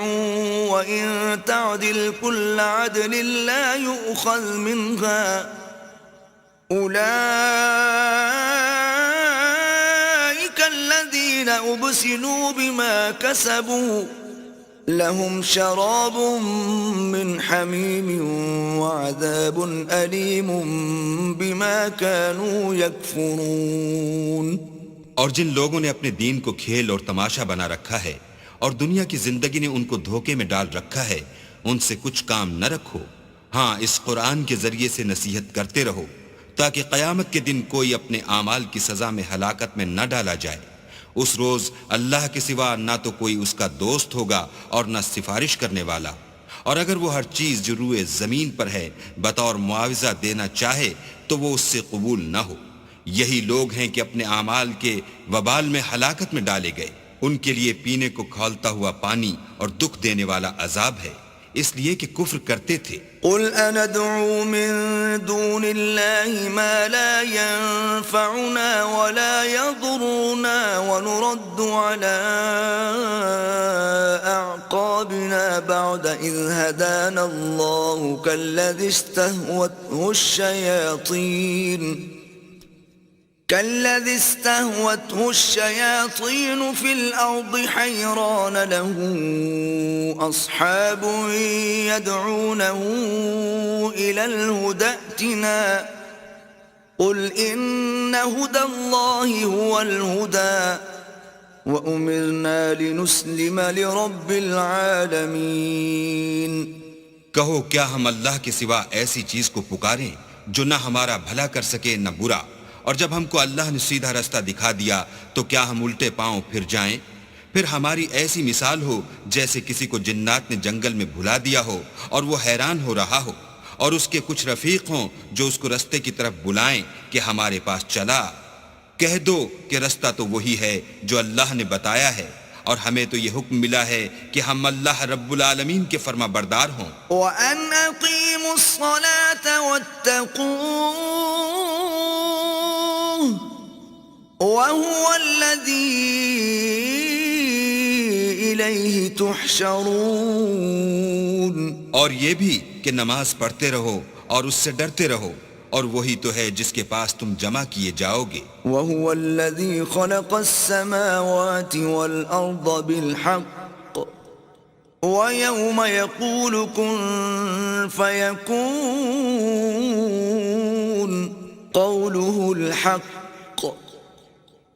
وَإِن تَعْدِلْ كُلَّ عَدْلٍ لَّا يُؤْخَذْ مِنْهَا أُولَئِكَ الَّذِينَ أُبْسِلُوا بِمَا كَسَبُوا لهم شراب من حميم وعذاب أليم بما كانوا يكفرون. اور جن لوگوں نے اپنے دین کو کھیل اور تماشا بنا رکھا ہے اور دنیا کی زندگی نے ان کو دھوکے میں ڈال رکھا ہے ان سے کچھ کام نہ رکھو. ہاں اس قرآن کے ذریعے سے نصیحت کرتے رہو تاکہ قیامت کے دن کوئی اپنے اعمال کی سزا میں ہلاکت میں نہ ڈالا جائے. اس روز اللہ کے سوا نہ تو کوئی اس کا دوست ہوگا اور نہ سفارش کرنے والا. اور اگر وہ ہر چیز جو روئے زمین پر ہے بطور معاوضہ دینا چاہے تو وہ اس سے قبول نہ ہو. یہی لوگ ہیں کہ اپنے اعمال کے وبال میں ہلاکت میں ڈالے گئے. ان کے لیے پینے کو کھولتا ہوا پانی اور دکھ دینے والا عذاب ہے. اس لیے کہ کفر کرتے تھے۔ قل أندعو من دون الله ما لا ينفعنا ولا يضرنا ونرد على أعقابنا بعد إذ هدانا الله كالذي استهوته الشياطين في الأرض حيران له أصحاب يدعونه إلى الهدى ائتنا قل إن هدى الله هو الهدى وأمرنا لنسلم لرب العالمين۔ کہو کیا ہم اللہ کے سوا ایسی چیز کو پکاریں جو نہ ہمارا بھلا کر سکے نہ برا، اور جب ہم کو اللہ نے سیدھا رستہ دکھا دیا تو کیا ہم الٹے پاؤں پھر جائیں؟ پھر ہماری ایسی مثال ہو جیسے کسی کو جنات نے جنگل میں بھلا دیا ہو اور وہ حیران ہو رہا ہو، اور اس کے کچھ رفیق ہوں جو اس کو رستے کی طرف بلائیں کہ ہمارے پاس چلا۔ کہہ دو کہ رستہ تو وہی ہے جو اللہ نے بتایا ہے، اور ہمیں تو یہ حکم ملا ہے کہ ہم اللہ رب العالمین کے فرما بردار ہوں۔ وَأَنْ أَقِيمُوا الصَّلَاةَ وَاتَّقُوهُ وَهُوَ الَّذِي إِلَيْهِ تُحْشَرُونَ۔ اور یہ بھی کہ نماز پڑھتے رہو اور اس سے ڈرتے رہو، اور وہی تو ہے جس کے پاس تم جمع کیے جاؤ گے۔ وَهُوَ الَّذِي خَلَقَ السَّمَاوَاتِ وَالْأَرْضَ بِالْحَقِّ وَيَوْمَ يَقُولُ كُن فَيَكُونُ قَوْلُهُ الْحَقُّ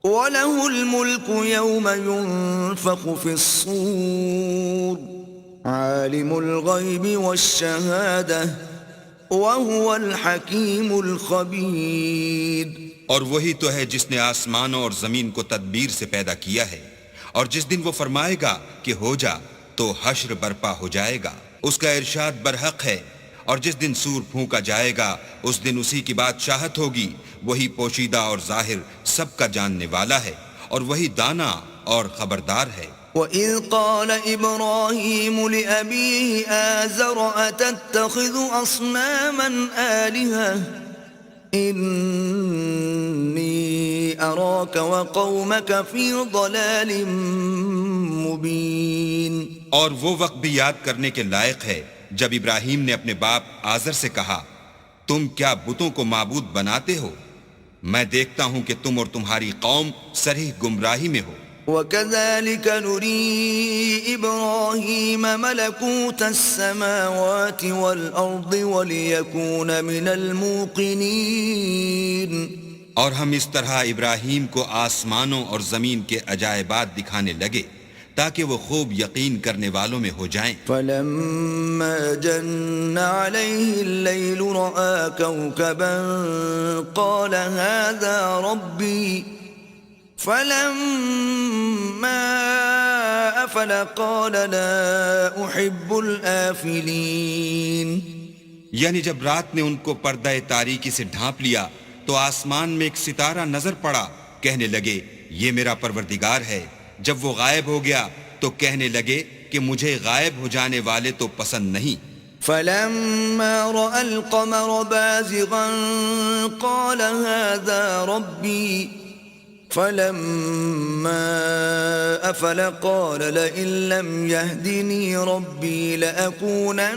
وَلَهُ الْمُلْكُ يَوْمَ يُنفَخُ فِي الصُّورِ عَالِمُ الْغَيْبِ وَالشَّهَادَةِ وَهُوَ الْحَكِيمُ الْخَبِيرُ۔ اور وہی تو ہے جس نے آسمانوں اور زمین کو تدبیر سے پیدا کیا ہے، اور جس دن وہ فرمائے گا کہ ہو جا تو حشر برپا ہو جائے گا، اس کا ارشاد برحق ہے۔ اور جس دن سور پھونکا جائے گا اس دن اسی کی بادشاہت ہوگی، وہی پوشیدہ اور ظاہر سب کا جاننے والا ہے، اور وہی دانا اور خبردار ہے۔ وَإِذْ قَالَ إِبْرَاهِيمُ لِأَبِيهِ آزَرَ أَتَتَّخِذُ أَصْنَامًا آلِهَةً إِنِّي أَرَاكَ وَقَوْمَكَ فِي ضَلَالٍ مُبِينٍ۔ اور وہ وقت بھی یاد کرنے کے لائق ہے جب ابراہیم نے اپنے باپ آزر سے کہا، تم کیا بتوں کو معبود بناتے ہو؟ میں دیکھتا ہوں کہ تم اور تمہاری قوم صریح گمراہی میں ہو۔ وَكَذَلِكَ نُرِي إِبْرَاهِيمَ مَلَكُوتَ السَّمَاوَاتِ وَالْأَرْضِ وَلِيَكُونَ مِنَ الْمُوقِنِينَ۔ اور ہم اس طرح ابراہیم کو آسمانوں اور زمین کے عجائبات دکھانے لگے تاکہ وہ خوب یقین کرنے والوں میں ہو جائیں۔ فَلَمَّا جَنَّ عَلَيْهِ اللَّيْلُ رَأَى كَوْكَبًا قَالَ هَذَا رَبِّي فَلَمَّا أَفَلَ قَالَ لَا أُحِبُّ الْآفِلِينَ۔ یعنی جب رات نے ان کو پردہ تاریکی سے ڈھانپ لیا تو آسمان میں ایک ستارہ نظر پڑا، کہنے لگے یہ میرا پروردگار ہے۔ جب وہ غائب ہو گیا تو کہنے لگے کہ مجھے غائب ہو جانے والے تو پسند نہیں۔ فَلَمَّا رَأَى الْقَمَرَ بَازِغًا قَالَ هَذَا رَبِّي فَلَمَّا أَفَلَ قَالَ لَئِن لَّمْ يَهْدِنِي رَبِّي لَأَكُونَنَّ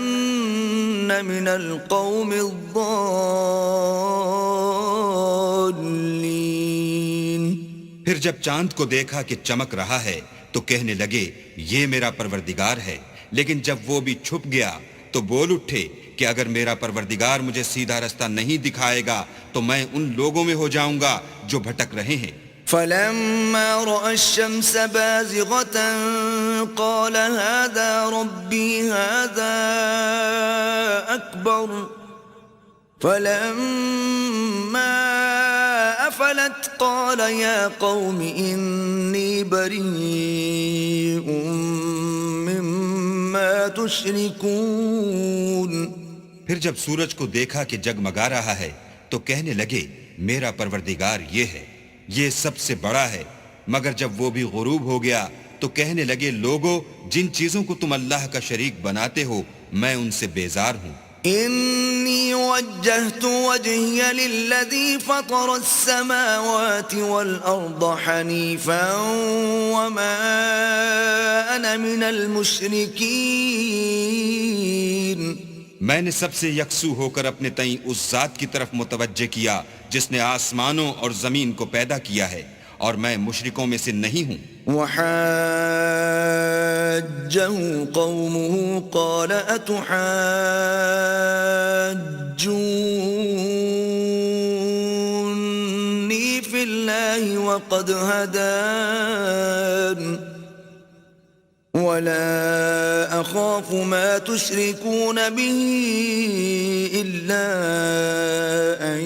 مِنَ الْقَوْمِ الضَّالِّينَ۔ پھر جب چاند کو دیکھا کہ چمک رہا ہے تو کہنے لگے یہ میرا پروردگار ہے، لیکن جب وہ بھی چھپ گیا تو بول اٹھے کہ اگر میرا پروردگار مجھے سیدھا رستہ نہیں دکھائے گا تو میں ان لوگوں میں ہو جاؤں گا جو بھٹک رہے ہیں۔ فَلَمَّا رَأَى الشَّمْسَ بَازِغَةً قَالَ هَذَا رَبِّي هَذَا أَكْبَرُ فَلَمَّا أَفَلَتْ قَالَ يَا قَوْمِ إِنِّي بَرِيءٌ مِّمَّا تُشْرِكُونَ۔ پھر جب سورج کو دیکھا کہ جگمگا رہا ہے تو کہنے لگے میرا پروردگار یہ ہے، یہ سب سے بڑا ہے۔ مگر جب وہ بھی غروب ہو گیا تو کہنے لگے لوگو جن چیزوں کو تم اللہ کا شریک بناتے ہو میں ان سے بیزار ہوں۔ إني وجهت وجهي للذي فطر السماوات والأرض حنيفا وما أنا من المشركين۔ میں نے سب سے یکسو ہو کر اپنے تئیں اس ذات کی طرف متوجہ کیا جس نے آسمانوں اور زمین کو پیدا کیا ہے، اور میں مشرکوں میں سے نہیں ہوں۔ وحاجه قومه قال أتحاجوني في الله وقد هدان ولا أخاف ما تشركون به إلا أن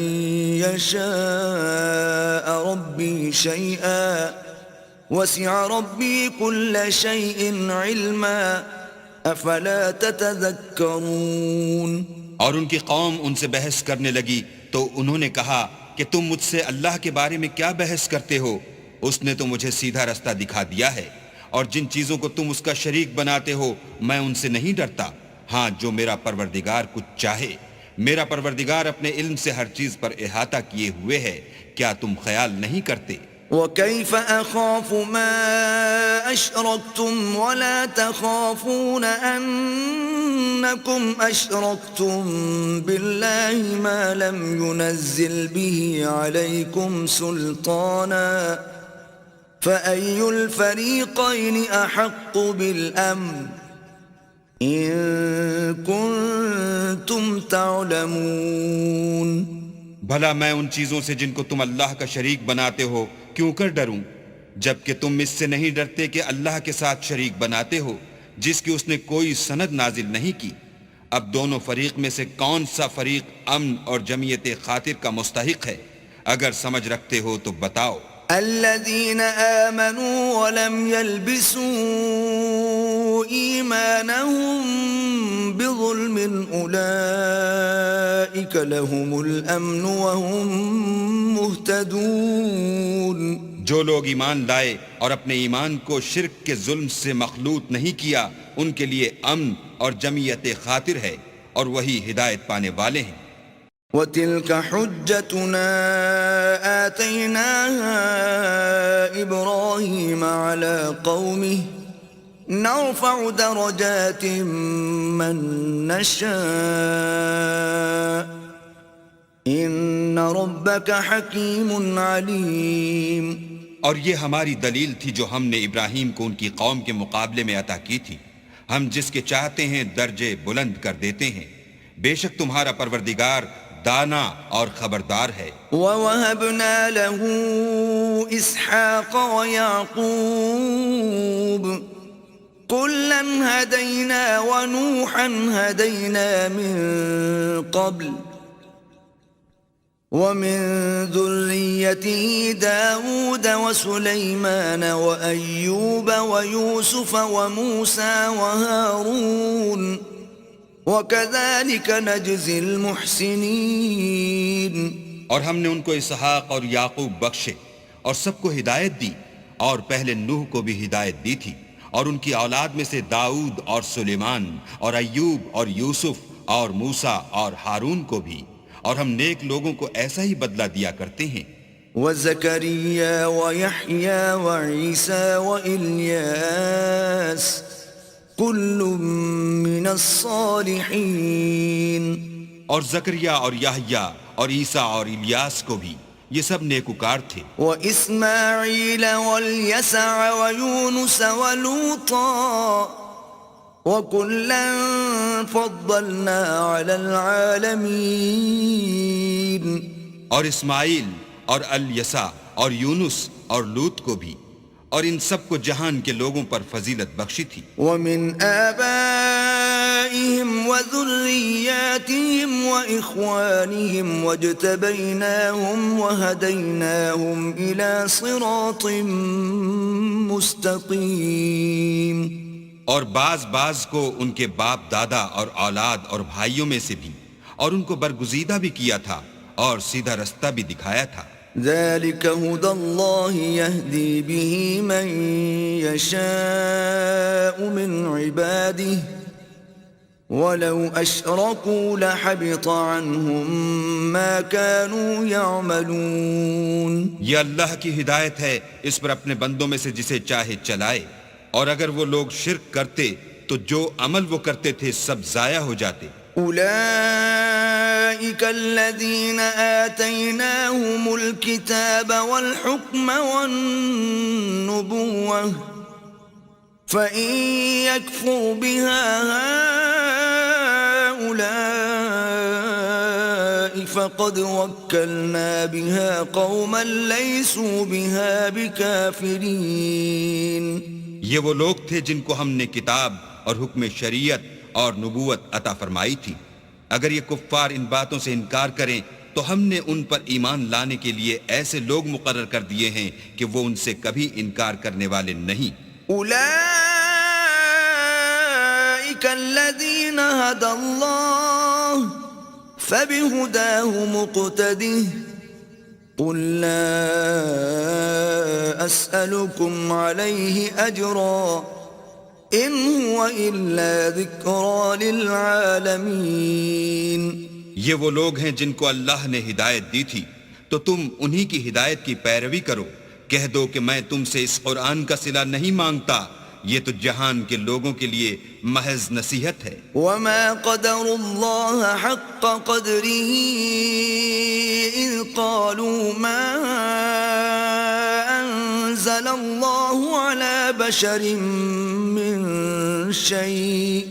يشاء ربي شيئا وسع ربي كل شيء علما افلا تتذكرون۔ اور ان کی قوم ان سے بحث کرنے لگی تو انہوں نے کہا کہ تم مجھ سے اللہ کے بارے میں کیا بحث کرتے ہو؟ اس نے تو مجھے سیدھا رستہ دکھا دیا ہے، اور جن چیزوں کو تم اس کا شریک بناتے ہو میں ان سے نہیں ڈرتا۔ ہاں، جو میرا پروردگار کچھ چاہے، میرا پروردگار اپنے علم سے ہر چیز پر احاطہ کیے ہوئے ہے، کیا تم خیال نہیں کرتے؟ وكيف أخاف ما أشركتم ولا تخافون أنكم أشركتم بالله ما لم ينزل به عليكم سلطانا فأي الفريقين أحق بالأمن إن كنتم تعلمون۔ بھلا میں ان چیزوں سے جن کو تم اللہ کا شریک بناتے ہو کیوں کر ڈروں، جبکہ تم اس سے نہیں ڈرتے کہ اللہ کے ساتھ شریک بناتے ہو جس کی اس نے کوئی سند نازل نہیں کی۔ اب دونوں فریق میں سے کون سا فریق امن اور جمعیت خاطر کا مستحق ہے؟ اگر سمجھ رکھتے ہو تو بتاؤ۔ الذين آمنوا ولم يلبسوا إيمانهم بظلم أولئك لهم الأمن وهم مهتدون۔ جو لوگ ایمان لائے اور اپنے ایمان کو شرک کے ظلم سے مخلوط نہیں کیا، ان کے لیے امن اور جمعیت خاطر ہے، اور وہی ہدایت پانے والے ہیں۔ وَتِلْكَ حُجَّتُنَا آتَيْنَاهَا إِبْرَاهِيمَ عَلَى قَوْمِهِ نَرْفَعُ دَرَجَاتٍ مَّن نَّشَاءُ إِنَّ رَبَّكَ حَكِيمٌ عَلِيمٌ۔ اور یہ ہماری دلیل تھی جو ہم نے ابراہیم کو ان کی قوم کے مقابلے میں عطا کی تھی، ہم جس کے چاہتے ہیں درجے بلند کر دیتے ہیں، بے شک تمہارا پروردگار دانا اور خبردار ہے۔ وَوَهَبْنَا لَهُ إِسْحَاقَ وَيَعْقُوبَ كُلًّا هَدَيْنَا وَنُوحًا هَدَيْنَا مِن قَبْلُ وَمِن ذُرِّيَّتِهِ دَاوُودَ وَسُلَيْمَانَ وَأَيُّوبَ وَيُوسُفَ وَمُوسَى وَهَارُونَ وَكَذَلِكَ نَجْزِي الْمُحْسِنِينَ۔ اور ہم نے ان کو اسحاق اور یعقوب بخشے اور سب کو ہدایت دی، اور پہلے نوح کو بھی ہدایت دی تھی، اور ان کی اولاد میں سے داؤد اور سلیمان اور ایوب اور یوسف اور موسیٰ اور ہارون کو بھی، اور ہم نیک لوگوں کو ایسا ہی بدلہ دیا کرتے ہیں۔ وَزَكَرِيَّا وَيَحْيَا وَعِيسَى وَإِلْيَاسَ كُلٌّ مِّنَ الصَّالِحِينَ۔ اور زکریا اور یحییٰ اور عیسیٰ اور الیاس کو بھی، یہ سب نیکوکار تھے۔ وَإِسْمَاعِيلَ وَالْيَسَعَ وَيُونُسَ وَلُوطًا وَكُلًّا فَضَّلْنَا عَلَى الْعَالَمِينَ۔ اور اسماعیل اور الیسع اور یونس اور لوط کو بھی، اور ان سب کو جہان کے لوگوں پر فضیلت بخشی تھی۔ وَمِنْ آبَائِهِمْ وَذُرِّيَّاتِهِمْ وَإِخْوَانِهِمْ وَاجْتَبَيْنَاهُمْ وَهَدَيْنَاهُمْ إِلَى صِرَاطٍ مُسْتَقِيمٍ۔ اور بعض کو ان کے باپ دادا اور اولاد اور بھائیوں میں سے بھی، اور ان کو برگزیدہ بھی کیا تھا اور سیدھا رستہ بھی دکھایا تھا۔ ذَلِكَ هُدَى اللَّهِ يَهْدِي بِهِ مَن يَشَاءُ مِنْ عِبَادِهِ وَلَوْ أَشْرَكُوا لَحَبِطَ عَنْهُمْ مَا كَانُوا يَعْمَلُونَ. یہ اللہ کی ہدایت ہے، اس پر اپنے بندوں میں سے جسے چاہے چلائے، اور اگر وہ لوگ شرک کرتے تو جو عمل وہ کرتے تھے سب ضائع ہو جاتے. أولئك الذين آتيناهم الكتاب والحكم والنبوة فإن يكفر بها هؤلاء فقد وكلنا بها قوما ليسوا بها بكافرين. یہ وہ لوگ تھے جن کو ہم نے کتاب اور حکم شریعت اور نبوت عطا فرمائی تھی. اگر یہ کفار ان باتوں سے انکار کریں تو ہم نے ان پر ایمان لانے کے لیے ایسے لوگ مقرر کر دیے ہیں کہ وہ ان سے کبھی انکار کرنے والے نہیں. اولئک الذین ھدی اللہ فبہداہ مقتدہ قل لا اسألکم علیہ اجرا ان هو الا ذکرى للعالمین. یہ وہ لوگ ہیں جن کو اللہ نے ہدایت دی تھی تو تم انہی کی ہدایت کی پیروی کرو. کہہ دو کہ میں تم سے اس قرآن کا صلہ نہیں مانگتا، یہ تو جہان کے لوگوں کے لیے محض نصیحت ہے. وما قدر اللہ حق قدره اذ قالوا ما انزل اللہ على بشر من شيء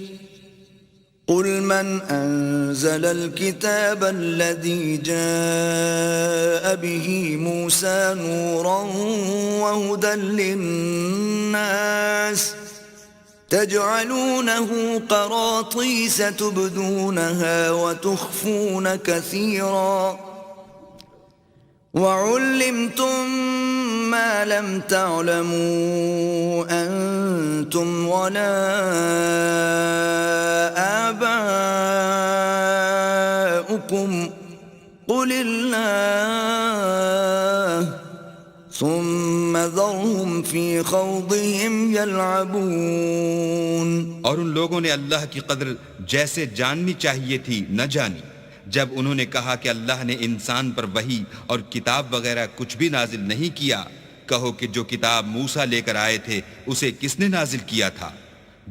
قل من انزل الكتاب الذي جاء به موسى نورا وهدى للناس تجعلونه قراطيس تبدونها وتخفون كثيرا وعلمتم ما لم تعلموا أنتم ولا آباؤكم قل الله ثم ذرهم في خوضهم يلعبون. اور ان لوگوں نے اللہ کی قدر جیسے جاننی چاہیے تھی نہ جانی جب انہوں نے کہا کہ اللہ نے انسان پر وحی اور کتاب وغیرہ کچھ بھی نازل نہیں کیا. کہو کہ جو کتاب موسیٰ لے کر آئے تھے اسے کس نے نازل کیا تھا؟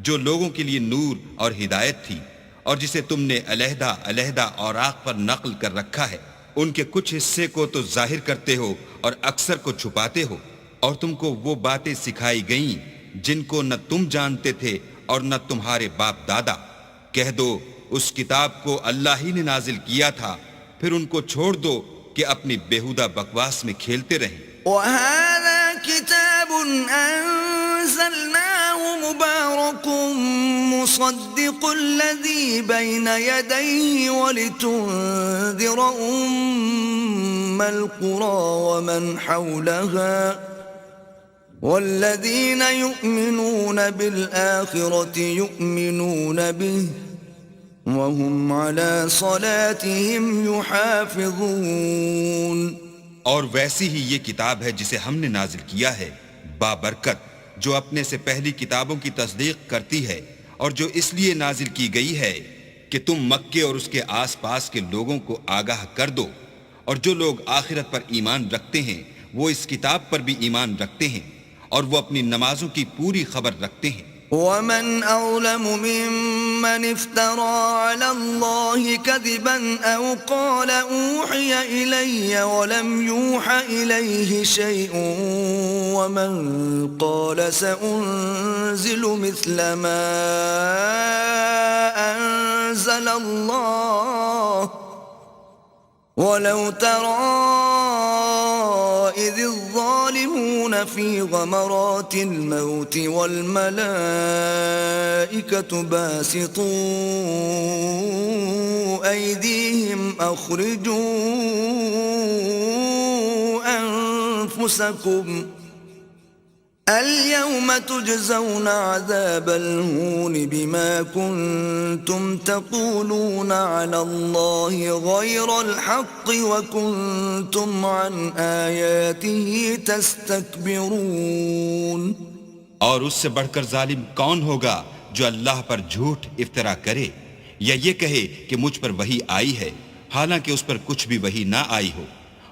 جو لوگوں کے لیے نور اور ہدایت تھی، اور جسے تم نے علیحدہ علیحدہ اوراق پر نقل کر رکھا ہے. ان کے کچھ حصے کو تو ظاہر کرتے ہو اور اکثر کو چھپاتے ہو. اور تم کو وہ باتیں سکھائی گئیں جن کو نہ تم جانتے تھے اور نہ تمہارے باپ دادا. کہہ دو اس کتاب کو اللہ ہی نے نازل کیا تھا، پھر ان کو چھوڑ دو کہ اپنی بیہودہ بکواس میں کھیلتے رہیں. وَهَذَا كِتَابٌ أَنزَلْنَاهُ مُبَارَكٌ مُصَدِّقُ الَّذِي بَيْنَ يَدَيْهِ وَلِتُنذِرَ أُمَّ الْقُرَى وَمَنْ حَوْلَهَا وَالَّذِينَ يُؤْمِنُونَ بِالْآخِرَةِ يُؤْمِنُونَ بِهِ وَهُمْ عَلَى صَلَاتِهِمْ يُحَافِظُونَ. اور ویسی ہی یہ کتاب ہے جسے ہم نے نازل کیا ہے بابرکت، جو اپنے سے پہلی کتابوں کی تصدیق کرتی ہے، اور جو اس لیے نازل کی گئی ہے کہ تم مکے اور اس کے آس پاس کے لوگوں کو آگاہ کر دو. اور جو لوگ آخرت پر ایمان رکھتے ہیں وہ اس کتاب پر بھی ایمان رکھتے ہیں، اور وہ اپنی نمازوں کی پوری خبر رکھتے ہیں. وَمَنْ أَظْلَمُ مِمَّنِ افْتَرَى عَلَى اللَّهِ كَذِبًا أَوْ قَالَ أُوحِيَ إِلَيَّ وَلَمْ يُوحَ إِلَيْهِ شَيْءٌ وَمَنْ قَالَ سَأُنْزِلُ مِثْلَ مَا أَنزَلَ اللَّهُ وَلَوْ تَرَى إِذِ الظَّالِمُونَ فِي غَمَرَاتِ الْمَوْتِ وَالْمَلَائِكَةُ بَاسِطُو أَيْدِيهِمْ أَخْرِجُوا أَنفُسَكُمْ الْيَوْمَ تُجْزَوْنَ عَذَابَ الْهُونِ بِمَا كُنْتُمْ تَقُولُونَ عَلَى اللَّهِ غَيْرَ الْحَقِّ وَكُنْتُمْ عَنْ آيَاتِهِ تَسْتَكْبِرُونَ. اور اس سے بڑھ کر ظالم کون ہوگا جو اللہ پر جھوٹ افطرا کرے یا یہ کہے کہ مجھ پر وحی آئی ہے حالانکہ اس پر کچھ بھی وحی نہ آئی ہو،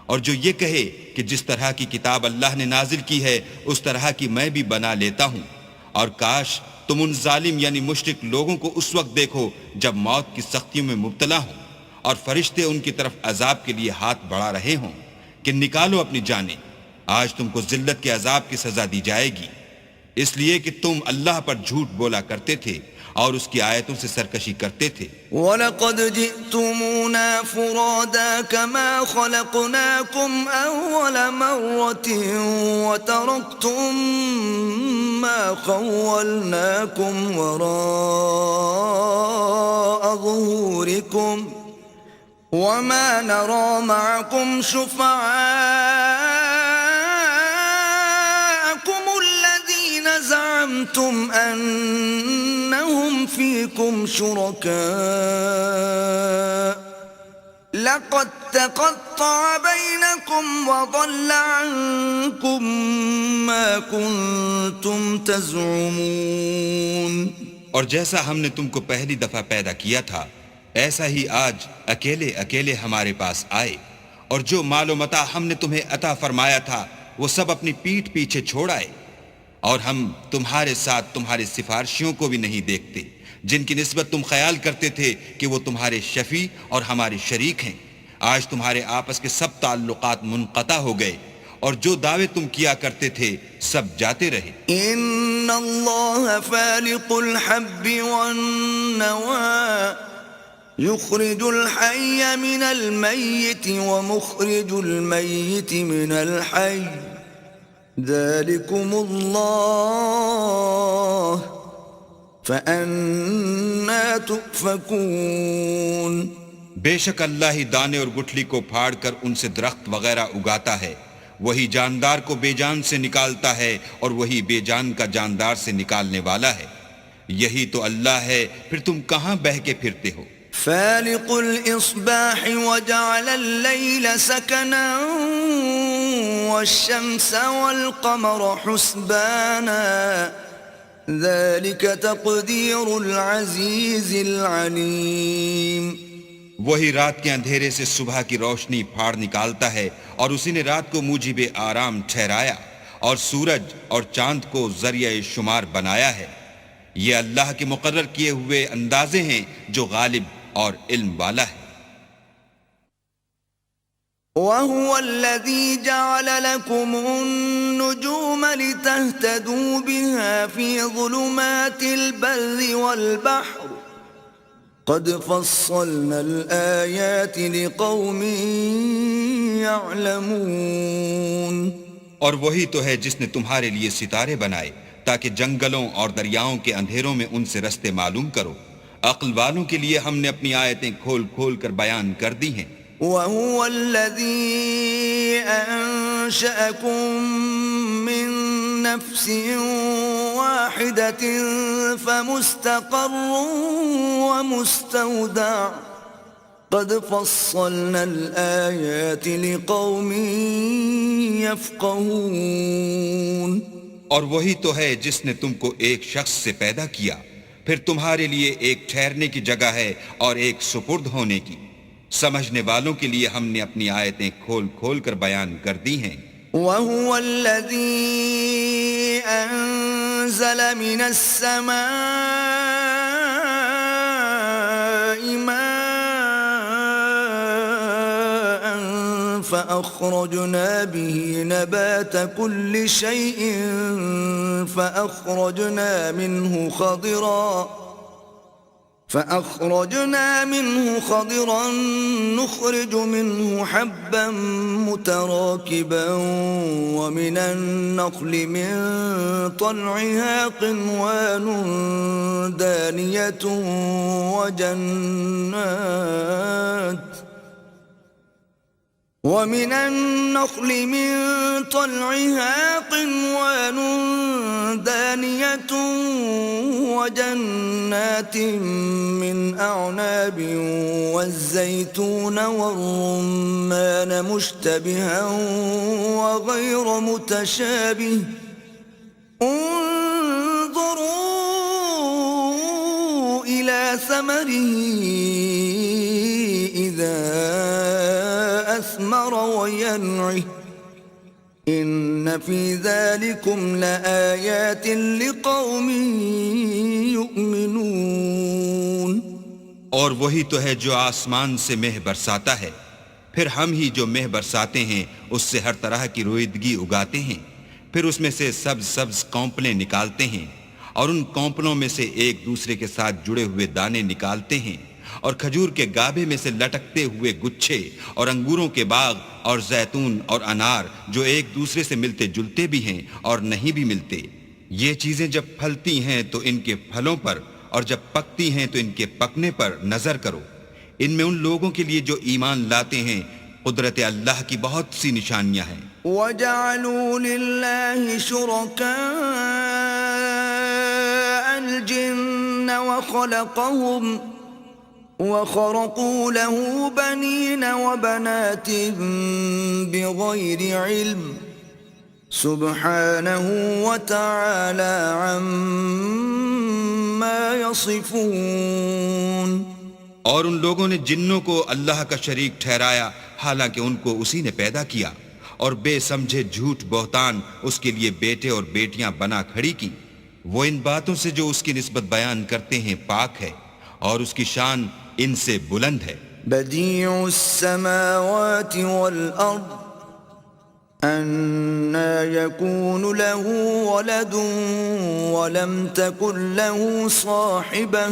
اور جو یہ کہے کہ جس طرح کی کتاب اللہ نے نازل کی ہے اس طرح کی میں بھی بنا لیتا ہوں، اور کاش تم ان ظالم یعنی مشرک لوگوں کو اس وقت دیکھو جب موت کی سختیوں میں مبتلا ہوں اور فرشتے ان کی طرف عذاب کے لیے ہاتھ بڑھا رہے ہوں کہ نکالو اپنی جانیں، آج تم کو ذلت کے عذاب کی سزا دی جائے گی، اس لیے کہ تم اللہ پر جھوٹ بولا کرتے تھے اور اس کی آیتوں سے سرکشی کرتے تھے۔ وَلَقَدْ جِئْتُمُونَا فُرَادَا كَمَا خَلَقْنَاكُمْ أَوَّلَ مَرَّةٍ وَتَرَكْتُم مَّا خَوَّلْنَاكُمْ وَرَاءَ ظُهُورِكُمْ وَمَا نَرَىٰ مَعَكُمْ شُفَعَاءَكُمُ الَّذِينَ زَعَمْتُمْ أَنَّهُمْ فِيكُمْ شُرَكَاءُ لَقَدْ تَقَطَّعَ بَيْنَكُمْ وَضَلَّ عَنكُم مَّا كُنتُمْ تَزْعُمُونَ۔ اور جیسا ہم نے تم کو پہلی دفعہ پیدا کیا تھا ایسا ہی آج اکیلے اکیلے ہمارے پاس آئے، اور جو مال و متاع ہم نے تمہیں عطا فرمایا تھا وہ سب اپنی پیٹھ پیچھے چھوڑ آئے، اور ہم تمہارے ساتھ تمہارے سفارشیوں کو بھی نہیں دیکھتے جن کی نسبت تم خیال کرتے تھے کہ وہ تمہارے شفیع اور ہمارے شریک ہیں۔ آج تمہارے آپس کے سب تعلقات منقطع ہو گئے اور جو دعوے تم کیا کرتے تھے سب جاتے رہے۔ ان اللہ فالق الحب والنوى يخرج الحي من الميت ومخرج الميت من الحي ذلكم الله فأنا تؤفكون۔ بے شک اللہ ہی دانے اور گٹھلی کو پھاڑ کر ان سے درخت وغیرہ اگاتا ہے، وہی جاندار کو بے جان سے نکالتا ہے اور وہی بے جان کا جاندار سے نکالنے والا ہے، یہی تو اللہ ہے، پھر تم کہاں بہہ کے پھرتے ہو۔ فالق الإصباح وجعل الليل سكنا والشمس والقمر حسبانا ذلك تقدير العزيز العليم۔ وہی رات کے اندھیرے سے صبح کی روشنی پھاڑ نکالتا ہے اور اسی نے رات کو موجب آرام ٹھہرایا اور سورج اور چاند کو ذریعہ شمار بنایا ہے، یہ اللہ کے مقرر کیے ہوئے اندازے ہیں جو غالب اور علم والا ہے۔ وَهُوَ الَّذِي جَعَلَ لَكُمُ النُّجُومَ لِتَهْتَدُوا بِهَا فِي ظُلُمَاتِ الْبَرِّ وَالْبَحْرِ قَدْ فَصَّلْنَا الْآيَاتِ لِقَوْمٍ يَعْلَمُونَ۔ اور وہی تو ہے جس نے تمہارے لیے ستارے بنائے تاکہ جنگلوں اور دریاؤں کے اندھیروں میں ان سے رستے معلوم کرو، عقل والوں کے لیے ہم نے اپنی آیتیں کھول کھول کر بیان کر دی ہیں۔ وَهُوَ الَّذِي أَنشَأَكُم مِّن نَّفْسٍ وَاحِدَةٍ فَمُسْتَقَرٌّ وَمُسْتَوْدَعٌ قَدْ فَصَّلْنَا الْآيَاتِ لِقَوْمٍ يَفْقَهُونَ۔ اور وہی تو ہے جس نے تم کو ایک شخص سے پیدا کیا، پھر تمہارے لیے ایک ٹھہرنے کی جگہ ہے اور ایک سپرد ہونے کی، سمجھنے والوں کے لیے ہم نے اپنی آیتیں کھول کھول کر بیان کر دی ہیں۔ وَهُوَ الَّذِي أَنزَلَ مِنَ السَّمَاءِ مَاءً فَأَخْرَجْنَا بِهِ نَبَاتَ كُلِّ شَيْءٍ فأخرجنا منه خضرا نخرج منه حبا متراكبا ومن النخل من طلعها قنوان دانية ومن النخل من طلعها قنوان دانية وجنات من أعناب والزيتون والرمان مشتبها وغير متشابه انظروا إلى ثمره ثمره إذا أثمر وينعه إن في ذلكم لآيات لقوم يؤمنون. اور وہی تو ہے جو آسمان سے مہ برساتا ہے، پھر ہم ہی جو مہ برساتے ہیں اس سے ہر طرح کی رویدگی اگاتے ہیں، پھر اس میں سے سبز سبز کونپلیں نکالتے ہیں، اور ان کونپلوں میں سے ایک دوسرے کے ساتھ جڑے ہوئے دانے نکالتے ہیں، اور کھجور کے گابے میں سے لٹکتے ہوئے گچھے، اور انگوروں کے باغ اور زیتون اور انار جو ایک دوسرے سے ملتے جلتے بھی ہیں اور نہیں بھی ملتے. یہ چیزیں جب پھلتی ہیں تو ان کے پھلوں پر، اور جب پکتی ہیں تو ان کے پکنے پر نظر کرو. ان میں ان لوگوں کے لیے جو ایمان لاتے ہیں قدرت اللہ کی بہت سی نشانیاں ہیں. وَجَعَلُوا لِلَّهِ شُرَكَاءَ الْجِنَّ وَخَرَقُوا لَهُ بَنِينَ وَبَنَاتٍ بِغَيْرِ عِلْمٍ سُبْحَانَهُ وَتَعَالَى عَمَّا يَصِفُونَ. اور ان لوگوں نے جنوں کو اللہ کا شریک ٹھہرایا حالانکہ ان کو اسی نے پیدا کیا، اور بے سمجھے جھوٹ بہتان اس کے لیے بیٹے اور بیٹیاں بنا کھڑی کی. وہ ان باتوں سے جو اس کی نسبت بیان کرتے ہیں پاک ہے، اور اس کی شان ان سے بلند ہے. بديع السماوات والأرض أنى يكون له ولد ولم تكن له صاحبة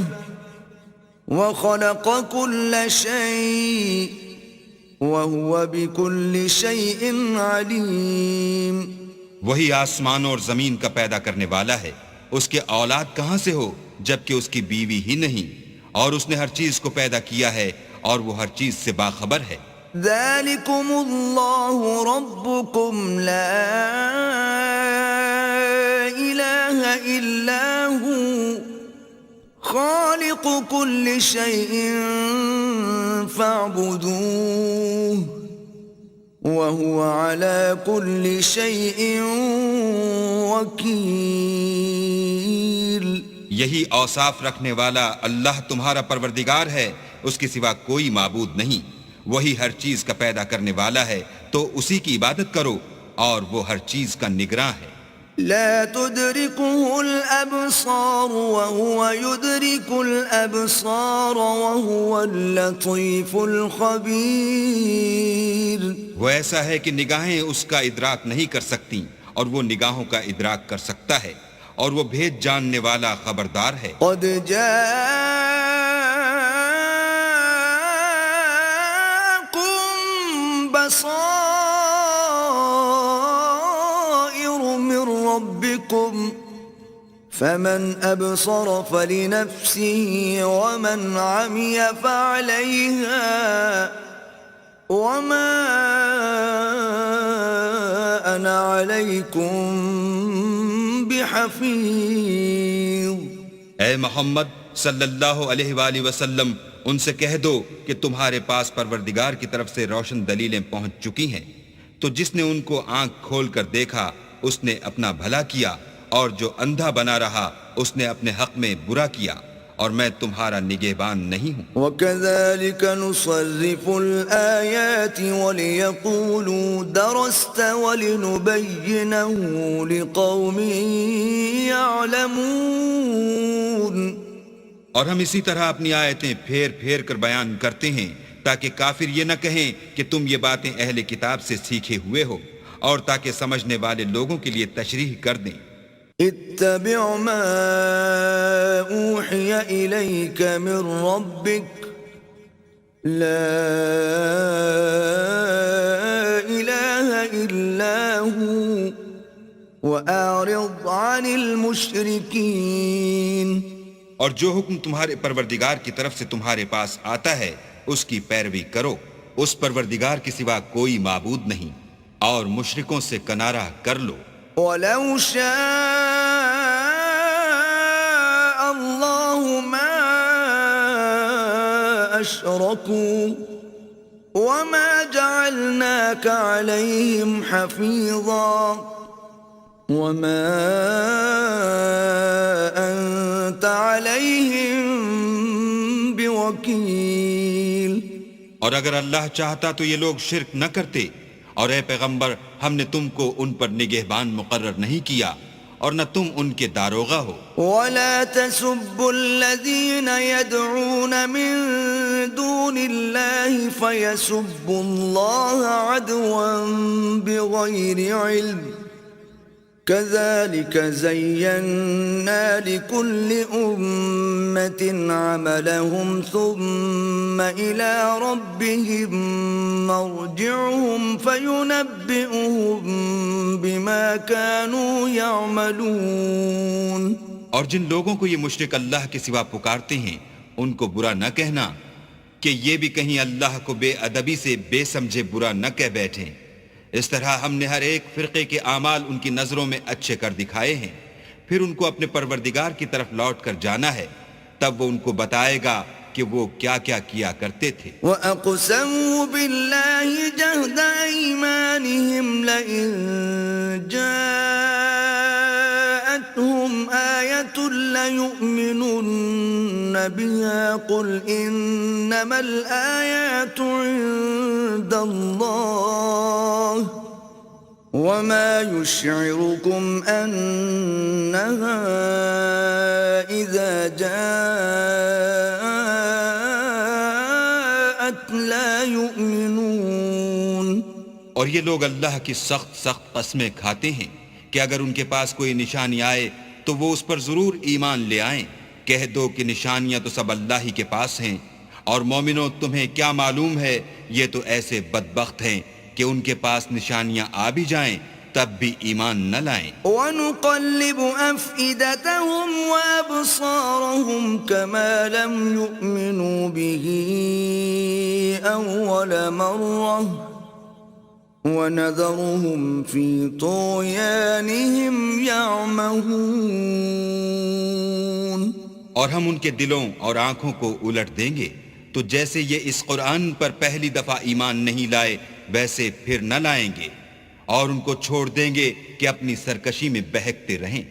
وخلق كل شيء وهو بكل شيء عليم. وہی آسمانوں اور زمین کا پیدا کرنے والا ہے، اس کے اولاد کہاں سے ہو جبکہ اس کی بیوی ہی نہیں، اور اس نے ہر چیز کو پیدا کیا ہے اور وہ ہر چیز سے باخبر ہے. ذلكم الله ربكم لا إله إلا هو خالق كل شيء فاعبدوه وهو على كل شيء وكيل. یہی اوصاف رکھنے والا اللہ تمہارا پروردگار ہے، اس کے سوا کوئی معبود نہیں. وہی ہر چیز کا پیدا کرنے والا ہے، تو اسی کی عبادت کرو، اور وہ ہر چیز کا نگراں ہے. لا تدركه الأبصار وهو يدرك الأبصار وهو اللطيف الخبير. وہ ایسا ہے کہ نگاہیں اس کا ادراک نہیں کر سکتی، اور وہ نگاہوں کا ادراک کر سکتا ہے، اور وہ بھید جاننے والا خبردار ہے. قد جاءكم بصائر من ربكم فمن أبصر فلنفسه ومن عمي فعليها وما أنا عليكم بحفيظ. اے محمد صلی اللہ علیہ وآلہ وسلم، ان سے کہہ دو کہ تمہارے پاس پروردگار کی طرف سے روشن دلیلیں پہنچ چکی ہیں، تو جس نے ان کو آنکھ کھول کر دیکھا اس نے اپنا بھلا کیا، اور جو اندھا بنا رہا اس نے اپنے حق میں برا کیا، اور میں تمہارا نگہبان نہیں ہوں. وَكَذَلِكَ نُصَرِّفُ الْآيَاتِ وَلِيَقُولُوا دَرَسْتَ وَلِنُبَيِّنَهُ لِقَوْمٍ يَعْلَمُونَ. اور ہم اسی طرح اپنی آیتیں پھیر پھیر کر بیان کرتے ہیں تاکہ کافر یہ نہ کہیں کہ تم یہ باتیں اہل کتاب سے سیکھے ہوئے ہو، اور تاکہ سمجھنے والے لوگوں کے لیے تشریح کر دیں. اتبع ما اوحی الیک من ربک لا الہ الا هو واعرض عن المشرکین. اور جو حکم تمہارے پروردگار کی طرف سے تمہارے پاس آتا ہے اس کی پیروی کرو، اس پروردگار کے سوا کوئی معبود نہیں، اور مشرکوں سے کنارہ کر لو. وَلَوْ شَاءَ اللَّهُ مَا أَشْرَكُوا وَمَا جَعَلْنَاكَ عَلَيْهِمْ حَفِيظًا وَمَا أَنْتَ عَلَيْهِمْ وكيل اور اگر اللہ چاہتا تو یہ لوگ شرک نہ کرتے، اور اے پیغمبر ہم نے تم کو ان پر نگہبان مقرر نہیں کیا اور نہ تم ان کے داروغہ ہو۔ ولا تسبوا الذين يدعون من دون الله فيسبوا الله عدوا بغير علم كذلك زينا لكل أمة عملهم ثم إلى ربهم مرجعهم فينبئهم بما كانوا يعملون۔ اور جن لوگوں کو یہ مشرک اللہ کے سوا پکارتے ہیں ان کو برا نہ کہنا کہ یہ بھی کہیں اللہ کو بے ادبی سے بے سمجھے برا نہ کہہ بیٹھیں۔ اس طرح ہم نے ہر ایک فرقے کے اعمال ان کی نظروں میں اچھے کر دکھائے ہیں، پھر ان کو اپنے پروردگار کی طرف لوٹ کر جانا ہے، تب وہ ان کو بتائے گا کہ وہ کیا کیا کیا کرتے تھے۔ وَأَقْسَمُوا بِاللَّهِ جَهْدَ أَيْمَانِهِمْ لَئِن جَاءَتْهُمْ آيَةٌ لَيُؤْمِنُنَّ بِهَا قُلْ إِنَّمَا الْآيَاتُ عِندَ اللَّهِ وَمَا يُشْعِرُكُمْ أَنَّهَا إِذَا جَاءَتْ لَا يُؤْمِنُونَ۔ اور یہ لوگ اللہ کی سخت قسمیں کھاتے ہیں کہ اگر ان کے پاس کوئی نشانی آئے تو وہ اس پر ضرور ایمان لے آئیں۔ کہہ دو کہ نشانیاں تو سب اللہ ہی کے پاس ہیں، اور مومنوں تمہیں کیا معلوم ہے یہ تو ایسے بدبخت ہیں کہ ان کے پاس نشانیاں آ بھی جائیں تب بھی ایمان نہ لائیں۔ وَنُقَلِّبُ أَفْئِدَتَهُمْ وَأَبْصَارَهُمْ كَمَا لَمْ يُؤْمِنُوا بِهِ أَوَّلَ مَرَّةٍ وَنَذَرُهُمْ فِي طُغْيَانِهِمْ يَعْمَهُونَ۔ اور ہم ان کے دلوں اور آنکھوں کو الٹ دیں گے تو جیسے یہ اس قرآن پر پہلی دفعہ ایمان نہیں لائے ویسے پھر نہ لائیں گے، اور ان کو چھوڑ دیں گے کہ اپنی سرکشی میں بہکتے رہیں۔